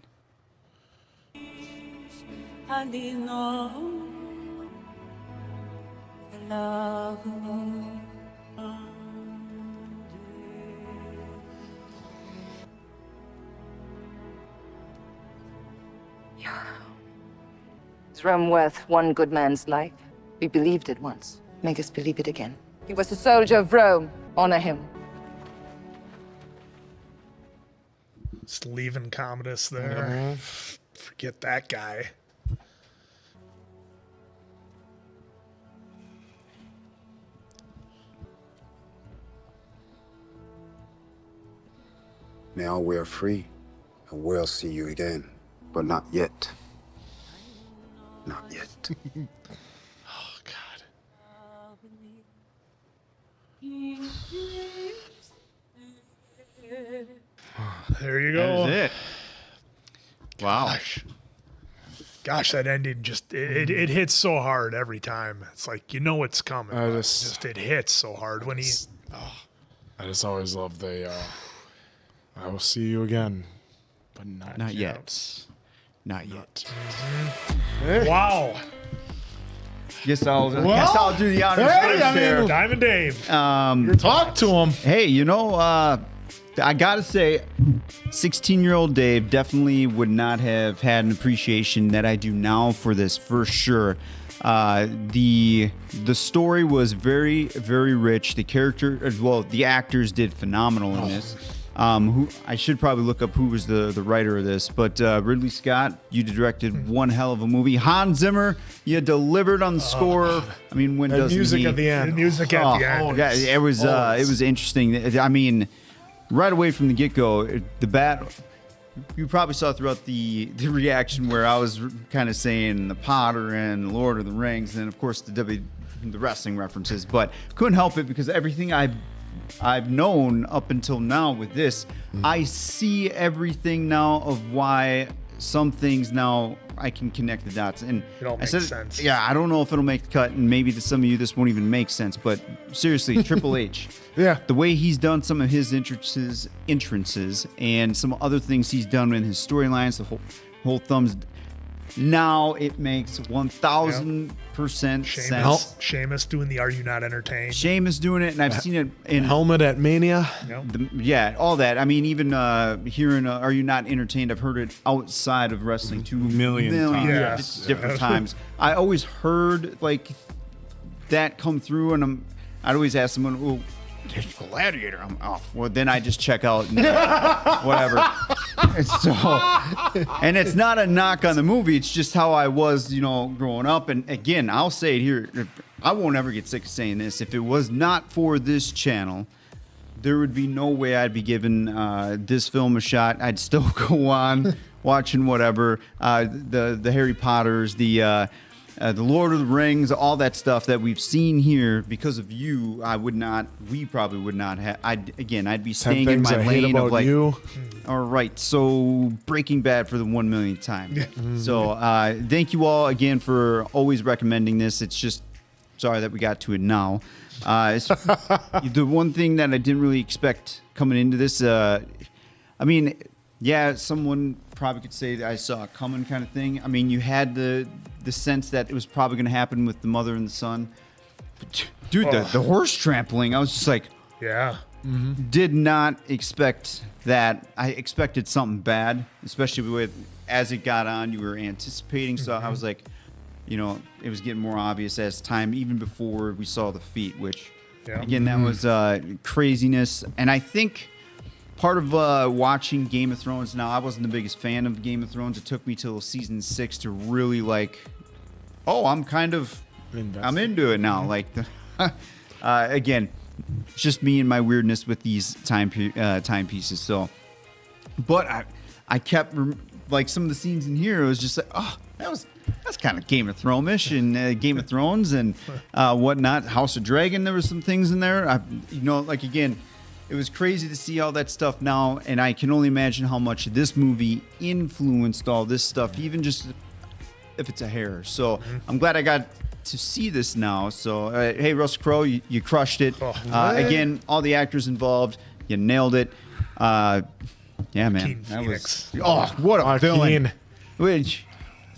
Is Rome worth one good man's life? We believed it once. Make us believe it again. He was a soldier of Rome. Honor him. Just leaving Commodus there. Forget that guy. Now we are free, and we'll see you again. But not yet. Not yet. Oh, God. There you go. That is it. Wow. Gosh, that ending just it hits so hard every time. It's like you know it's coming. It hits so hard when he. I just always love the. I will see you again, but not yet. Not yet. Wow. Guess I'll do the honors first there. Diamond Dave. Talk to him. Hey, you know, I gotta say, 16-year-old Dave definitely would not have had an appreciation that I do now for this, for sure. The story was very, very rich. The the actors did phenomenal in this. I should probably look up who was the writer of this, but Ridley Scott, you directed one hell of a movie. Hans Zimmer, you delivered on the score. I mean, when does music at the end? The music at the end. Yeah, it was interesting. I mean, right away from the get-go, the bat. You probably saw throughout the reaction where I was kind of saying the Potter and Lord of the Rings, and of course the wrestling references, but couldn't help it because everything I've known up until now with this, I see everything now of why some things now I can connect the dots. And it all makes sense. Yeah, I don't know if it'll make the cut, and maybe to some of you this won't even make sense, but seriously, Triple H. Yeah. The way he's done some of his entrances and some other things he's done in his storylines, the whole thumbs. Now it makes 1,000% sense. Sheamus doing the "Are You Not Entertained?" Sheamus doing it, and I've seen it in Helmet at Mania. All that. I mean, even hearing "Are You Not Entertained?" I've heard it outside of wrestling 2 million times. different times. I always heard like that come through, and I'd always ask someone, "Well, there's Gladiator." I'm off. Well, then I just check out and whatever. And it's not a knock on the movie. It's just how I was, growing up. And again, I'll say it here. I won't ever get sick of saying this. If it was not for this channel, there would be no way I'd be giving this film a shot. I'd still go on watching whatever. The Harry Potters, the Lord of the Rings, all that stuff that we've seen here because of you. We probably would not have. I'd be staying in my lane of like, you. All right, so Breaking Bad for the 1 millionth time. So thank you all again for always recommending this. It's just sorry that we got to it now. The one thing that I didn't really expect coming into this, someone probably could say that I saw it coming kind of thing. I mean, you had the sense that it was probably going to happen with the mother and the son. But, dude, the horse trampling, I was just like, yeah. Did not expect that. I expected something bad, especially with as it got on, you were anticipating. So I was like, it was getting more obvious as time, even before we saw the feet, which, again, that was craziness. And I think part of watching Game of Thrones now, I wasn't the biggest fan of Game of Thrones. It took me till season 6 to really I'm into it now. Like, again, it's just me and my weirdness with these time pieces. So, but I kept like some of the scenes in here. It was just like, that's kind of Game of Thrones-ish and Game of Thrones and whatnot. House of Dragon. There were some things in there. Again, it was crazy to see all that stuff now, and I can only imagine how much this movie influenced all this stuff, even just if it's a hair. So I'm glad I got to see this now. So, hey, Russell Crowe, you crushed it. Again, all the actors involved, you nailed it. Yeah, man. That was, what a villain. Which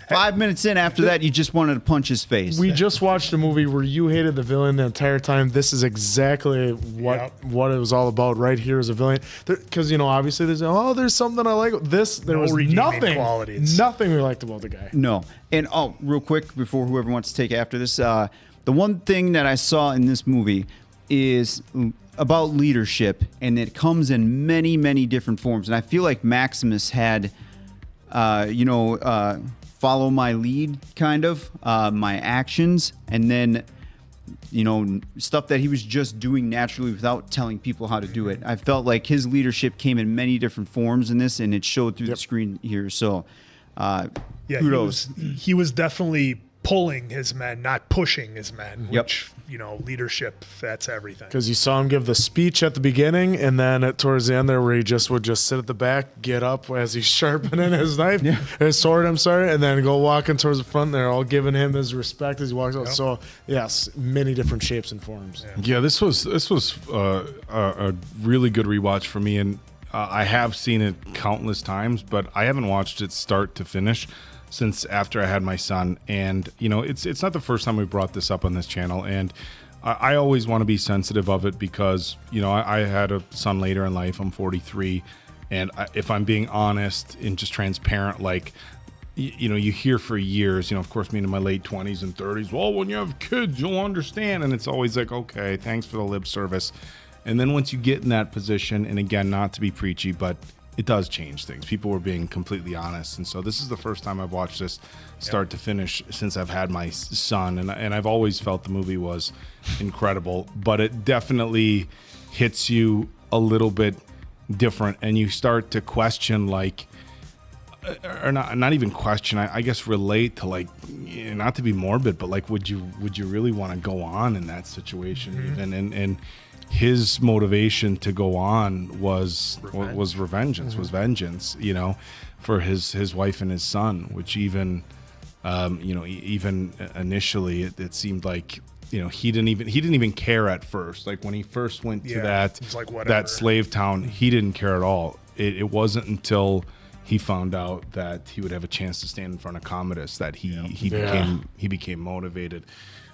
5 minutes in after that, you just wanted to punch his face. We just watched a movie where you hated the villain the entire time. This is exactly what it was all about right here as a villain. Because, obviously there's something I like. There was nothing we liked about the guy. No. And, real quick, before whoever wants to take after this, the one thing that I saw in this movie is about leadership, and it comes in many, many different forms. And I feel like Maximus had, follow my lead, kind of, my actions, and then, stuff that he was just doing naturally without telling people how to do it. I felt like his leadership came in many different forms in this, and it showed through the screen here. So, kudos. He was definitely pulling his men, not pushing his men, which, leadership, that's everything. Because you saw him give the speech at the beginning, and then towards the end there where he would just sit at the back, get up as he's sharpening his knife, his sword, and then go walking towards the front. They're all giving him his respect as he walks out. So, yes, many different shapes and forms. Yeah, this was a really good rewatch for me, and I have seen it countless times, but I haven't watched it start to finish since after I had my son. And it's not the first time we brought this up on this channel, and I always want to be sensitive of it because I had a son later in life. I'm 43, and if I'm being honest and just transparent, like you hear for years, of course, me in my late 20s and 30s, well, when you have kids you'll understand, and it's always like, okay, thanks for the lip service. And then once you get in that position, and again, not to be preachy, but it does change things. People were being completely honest. And so this is the first time I've watched this start to finish since I've had my son. And I've always felt the movie was incredible, but it definitely hits you a little bit different. And you start to question, like, or not even question, I guess relate to, like, not to be morbid, but like, would you really want to go on in that situation even? And his motivation to go on was vengeance, for his wife and his son, which even initially it seemed like, he didn't even care at first. Like when he first went to that slave town, he didn't care at all. It wasn't until he found out that he would have a chance to stand in front of Commodus that he became motivated.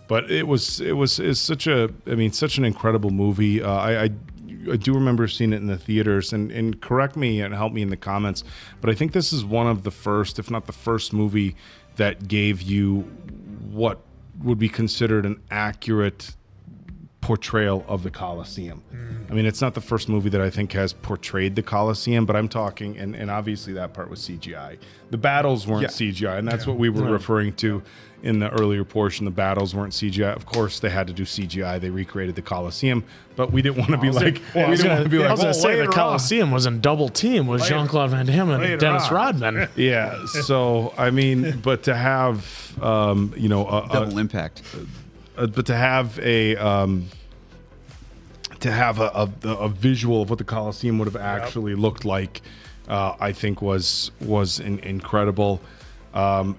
But it's such an incredible movie. I do remember seeing it in the theaters, and correct me and help me in the comments, but I think this is one of the first, if not the first movie that gave you what would be considered an accurate portrayal of the Colosseum. I mean, it's not the first movie that I think has portrayed the Colosseum, but I'm talking, and obviously that part was CGI. The battles weren't CGI, and that's what we were referring to in the earlier portion. The battles weren't CGI. Of course, they had to do CGI. They recreated the Colosseum, but we didn't want to be like, I was going to say the Colosseum was in double team with Jean-Claude Van Damme and Dennis Rodman. Yeah. So, I mean, but to have, double impact. But to have a visual of what the Colosseum would have actually looked like, I think was incredible.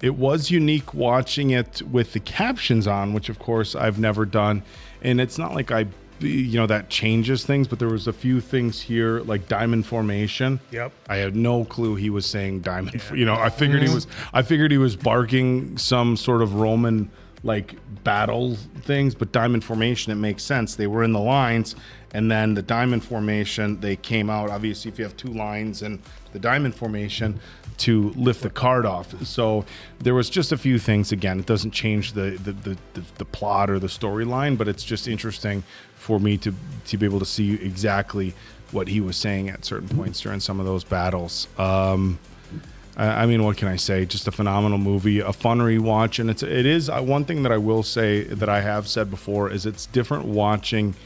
It was unique watching it with the captions on, which of course I've never done, and it's not like that changes things, but there was a few things here like diamond formation. Yep. I had no clue he was saying diamond. I figured he was barking some sort of Roman like battle things, but diamond formation, it makes sense. They were in the lines, and then the diamond formation, they came out. Obviously, if you have two lines and the diamond formation, to lift the card off. So there was just a few things. Again, it doesn't change the plot or the storyline, but it's just interesting for me to be able to see exactly what he was saying at certain points during some of those battles. I mean, what can I say? Just a phenomenal movie, a fun rewatch, and it is one thing that I will say that I have said before is it's different watching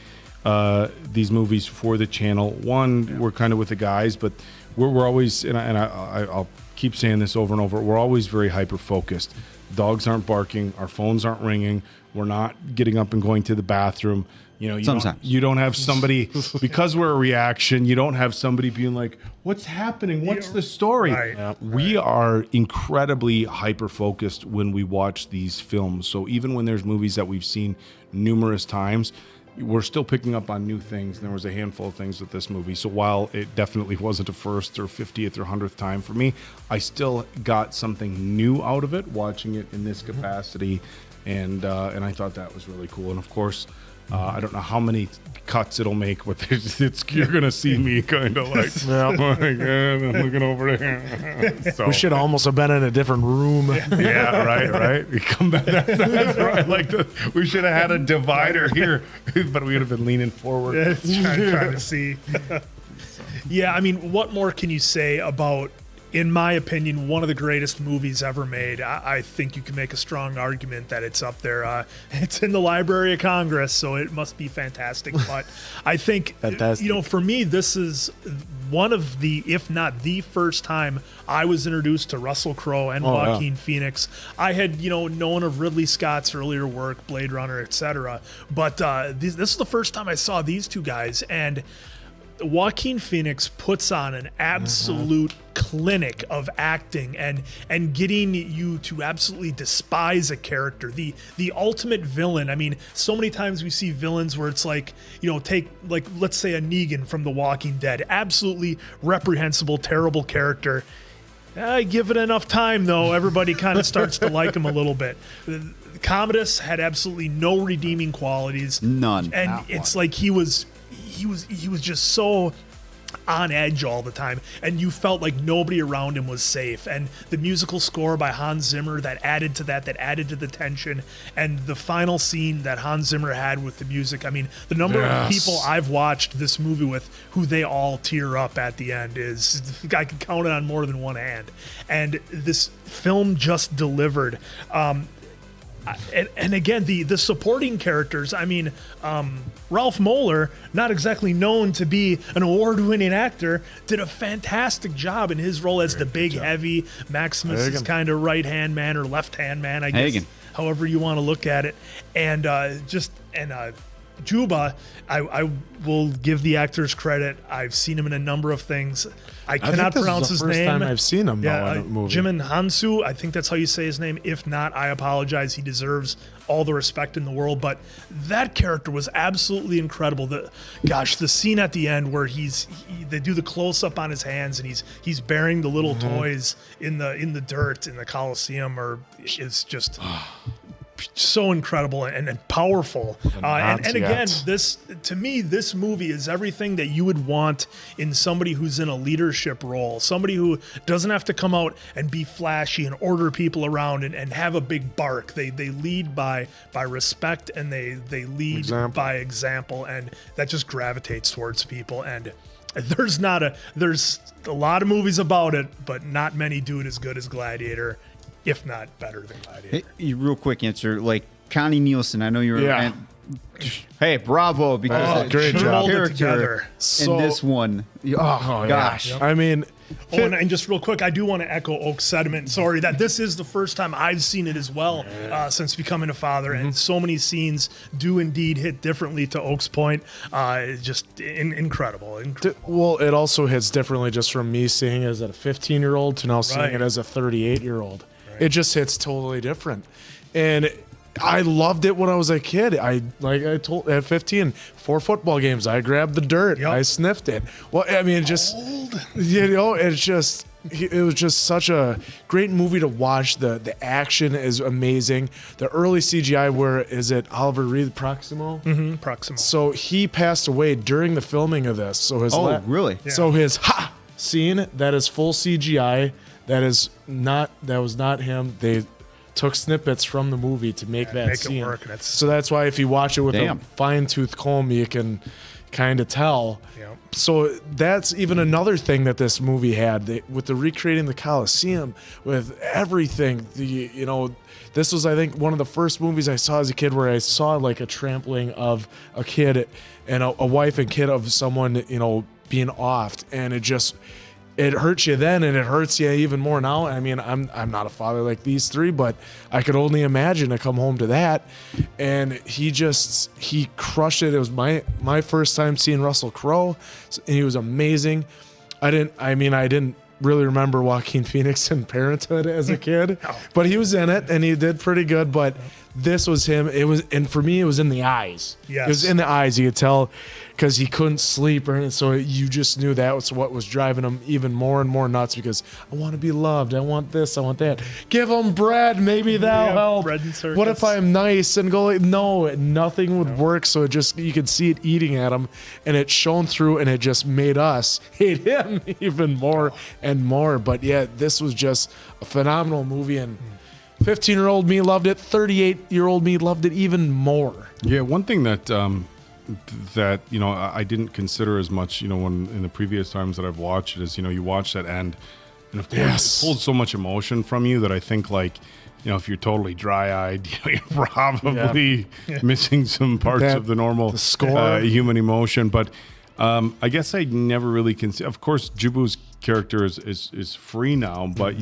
these movies for the channel. One, we're kind of with the guys, but we're always, and I'll keep saying this over and over, we're always very hyper focused. Dogs aren't barking, our phones aren't ringing, we're not getting up and going to the bathroom. You don't have somebody, because we're a reaction, you don't have somebody being like, what's happening? What's the story? Right. We are incredibly hyper-focused when we watch these films. So even when there's movies that we've seen numerous times, we're still picking up on new things. And there was a handful of things with this movie. So while it definitely wasn't a first or 50th or 100th time for me, I still got something new out of it, watching it in this capacity. And I thought that was really cool. And of course, I don't know how many cuts it'll make, but you're going to see me kind of like, oh my God, I'm looking over there. So, we should almost have been in a different room. yeah, right. We come back. That's right. We should have had a divider here, but we would have been leaning forward. Trying to see. Yeah, I mean, what more can you say about, in my opinion, one of the greatest movies ever made? I think you can make a strong argument that it's up there. It's in the Library of Congress, so it must be fantastic. But I think, for me, this is one of the, if not the first time I was introduced to Russell Crowe and Joaquin Phoenix. I had, known of Ridley Scott's earlier work, Blade Runner, etc. But this is the first time I saw these two guys, and Joaquin Phoenix puts on an absolute clinic of acting and getting you to absolutely despise a character, the ultimate villain. I mean, so many times we see villains where it's like, take, like, let's say a Negan from The Walking Dead, absolutely reprehensible, terrible character. Give it enough time, though, everybody kind of starts to like him a little bit. Commodus had absolutely no redeeming qualities. None. And it's like he was just so on edge all the time, and you felt like nobody around him was safe. And the musical score by Hans Zimmer that added to the tension, and the final scene that Hans Zimmer had with the music. I mean, the number of people I've watched this movie with who they all tear up at the end is, I can count it on more than one hand. And this film just delivered. And again, the supporting characters, I mean, Ralf Möller, not exactly known to be an award-winning actor, did a fantastic job in his role as the big, heavy Maximus' kind of right-hand man or left-hand man, I guess, however you want to look at it. And Juba, I will give the actors credit. I've seen him in a number of things. I cannot pronounce his name. First time I've seen him in a movie. Djimon Hounsou, I think that's how you say his name. If not, I apologize. He deserves all the respect in the world. But that character was absolutely incredible. The scene at the end where they do the close up on his hands and he's bearing the little toys in the dirt in the Coliseum, is just so incredible and powerful. And again, this movie is everything that you would want in somebody who's in a leadership role, somebody who doesn't have to come out and be flashy and order people around and have a big bark. They lead by respect, and they lead by example, and that just gravitates towards people. And there's a lot of movies about it, but not many do it as good as Gladiator, if not better than Gladiator. Hey, real quick answer, like Connie Nielsen, I know you were. Hey, bravo, because great job. Character in this one. Oh gosh. I mean, and just real quick, I do want to echo Oak's sentiment. Sorry, that this is the first time I've seen it as well since becoming a father, and so many scenes do indeed hit differently. To Oak's point, just incredible. Well, it also hits differently just from me seeing it as a 15-year-old to now seeing it as a 38-year-old. It just hits totally different, and I loved it when I was a kid. At 15, 4 football games, I grabbed the dirt, I sniffed it. Well, I mean, it was just such a great movie to watch. The action is amazing. The early CGI, where is it Oliver Reed Proximo? Mm-hmm, Proximo. So he passed away during the filming of this. So his really? Yeah. So his scene, that is full CGI. That was not him. They took snippets from the movie to make that scene. It work. So that's why if you watch it with a fine-tooth comb, you can kind of tell. Yep. So that's even another thing that this movie had, with the recreating the Coliseum, with everything. This was, I think, one of the first movies I saw as a kid where I saw like a trampling of a kid and a wife and kid of someone, being offed, and it hurts you then, and it hurts you even more now. I mean, I'm not a father like these three, but I could only imagine to come home to that. And he crushed it. It was my first time seeing Russell Crowe, and he was amazing. I didn't really remember Joaquin Phoenix in Parenthood as a kid, but he was in it and he did pretty good. But this was him. And for me, it was in the eyes. Yes. It was in the eyes. You could tell because he couldn't sleep, and so you just knew that was what was driving him even more and more nuts. Because I want to be loved. I want this. I want that. Give him bread. Maybe that'll help. Bread and circus. What if I'm nice and go? No, nothing would work. So you could see it eating at him, and it shone through, and it just made us hate him even more and more. But yeah, this was just a phenomenal movie, and 15-year-old me loved it. 38-year-old me loved it even more. Yeah, one thing that I didn't consider as much, when in the previous times that I've watched it is, you watch that end, and of course it pulls so much emotion from you that I think if you're totally dry-eyed, you're probably missing some parts of the normal human emotion. But I guess I never really consider. Of course, Jibu's character is free now, but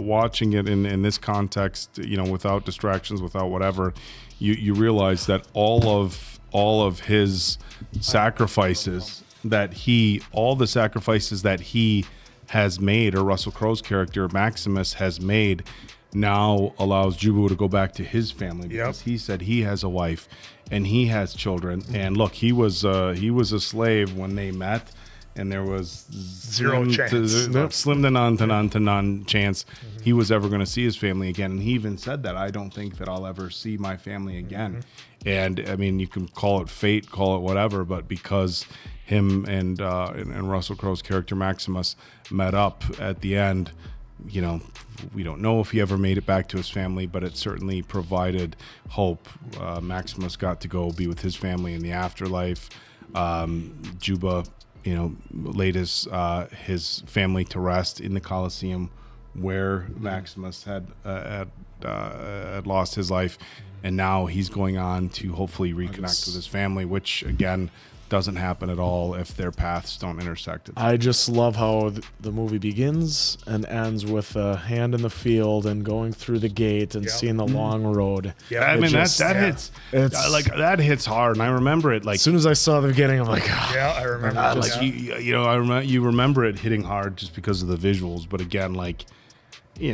watching it in this context, without distractions, without whatever, you realize that all of his sacrifices that he has made, or Russell Crowe's character Maximus has made, now allows Jibu to go back to his family, because he said he has a wife and he has children. And look, he was a slave when they met, and there was zero chance, slim to none chance he was ever going to see his family again. And he even said that, I don't think that I'll ever see my family again. And I mean, you can call it fate, call it whatever, but because him and Russell Crowe's character Maximus met up at the end, we don't know if he ever made it back to his family, but it certainly provided hope. Maximus got to go be with his family in the afterlife. Juba, laid his family to rest in the Colosseum, where Maximus had lost his life, and now he's going on to hopefully reconnect with his family, which again doesn't happen at all if their paths don't intersect. I just love how the movie begins and ends with a hand in the field and going through the gate and seeing the long road. Yeah, I mean that hits hard, and I remember it like as soon as I saw the beginning, I'm like, I remember. you remember it hitting hard just because of the visuals. But again,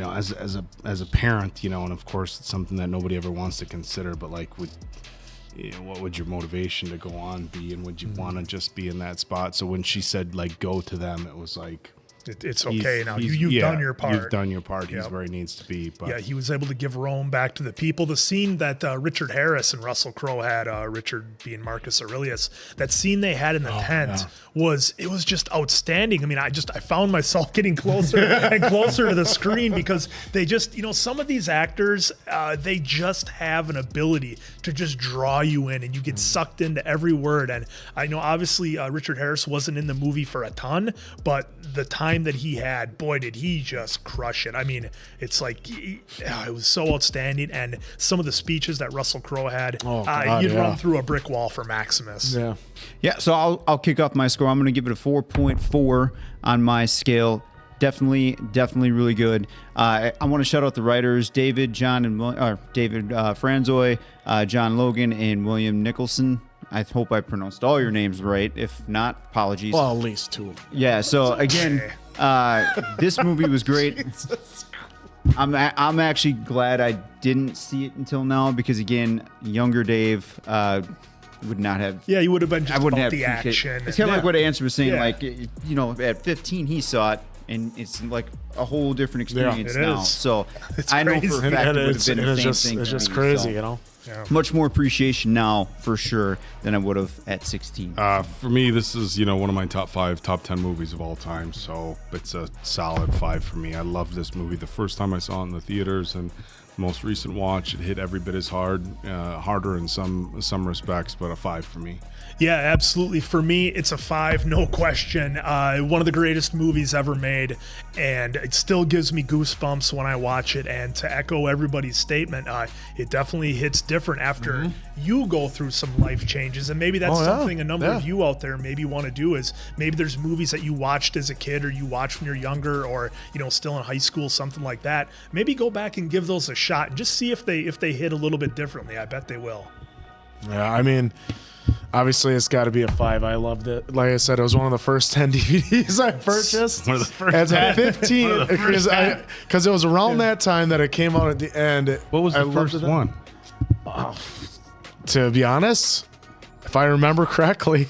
as a parent, and of course it's something that nobody ever wants to consider, but what would your motivation to go on be, and would you want to just be in that spot? So when she said go to them, it was like, it's okay now. You've done your part. You've done your part. He's where he needs to be. But. Yeah, he was able to give Rome back to the people. The scene that Richard Harris and Russell Crowe had, Richard being Marcus Aurelius, that scene they had in the tent was just outstanding. I mean, I found myself getting closer and closer to the screen, because they just, some of these actors, they just have an ability to just draw you in, and you get sucked into every word. And I know obviously Richard Harris wasn't in the movie for a ton, but the time that he had, boy, did he just crush it. I mean, it's like it was so outstanding, and some of the speeches that Russell Crowe had, you'd run through a brick wall for Maximus. Yeah. So I'll kick off my score. I'm going to give it a 4.4 on my scale. Definitely really good. I want to shout out the writers, David Franzoni, John Logan, and William Nicholson. I hope I pronounced all your names right. If not, apologies. Well, at least two. Yeah. So again, this movie was great. I'm actually glad I didn't see it until now, because again, younger Dave would not have. Yeah, you would have been just about have the action. It's kind of like what Answer was saying. Like, at 15 he saw it, and it's like a whole different experience now. So I know for a fact it would have been the same thing. It's just crazy, Much more appreciation now, for sure, than I would have at 16. For me, this is one of my top 10 movies of all time. So it's a solid 5 for me. I love this movie. The first time I saw it in the theaters, and the most recent watch, it hit every bit as hard, harder in some respects, but a 5 for me. Yeah, absolutely. For me, it's a 5, no question. One of the greatest movies ever made, and it still gives me goosebumps when I watch it. And to echo everybody's statement, it definitely hits different after you go through some life changes. And maybe that's something a number of you out there maybe want to do is maybe there's movies that you watched as a kid or you watched when you're younger or, still in high school, something like that. Maybe go back and give those a shot and just see if they hit a little bit differently. I bet they will. Yeah, I mean, obviously it's got to be a 5. I loved it. Like I said, it was one of the first 10 DVDs I purchased. One of the first as 10. a 15, because it was around that time that it came out at the end. What was the first one? To be honest, if I remember correctly,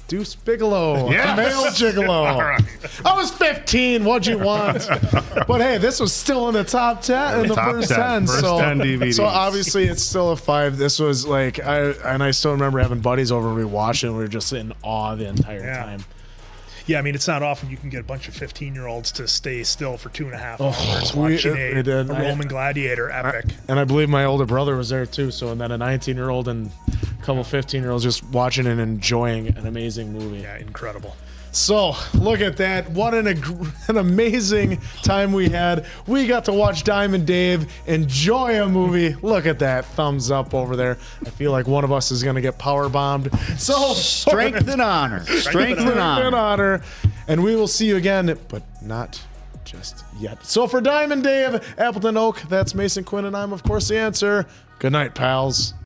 Deuce Bigelow, Yes. male gigolo. Right. I was 15. What'd you want? But hey, this was still in the top 10 in the Top first 10. 10. First 10 DVDs. So obviously it's still a 5. This was like I still remember having buddies over and we watched it and we were just in awe the entire time. Yeah, I mean, it's not often you can get a bunch of 15-year-olds to stay still for 2.5 hours watching a Roman gladiator epic. And I believe my older brother was there too. So, and then a 19-year-old and a couple 15-year-olds just watching and enjoying an amazing movie. Yeah, incredible. So, look at that. What an amazing time we had. We got to watch Diamond Dave enjoy a movie. Look at that. Thumbs up over there. I feel like one of us is going to get power bombed. So, Strength and honor. Strength and honor. And we will see you again, but not just yet. So, for Diamond Dave, Appleton Oak, that's Mason Quinn, and I'm, of course, the answer. Good night, pals.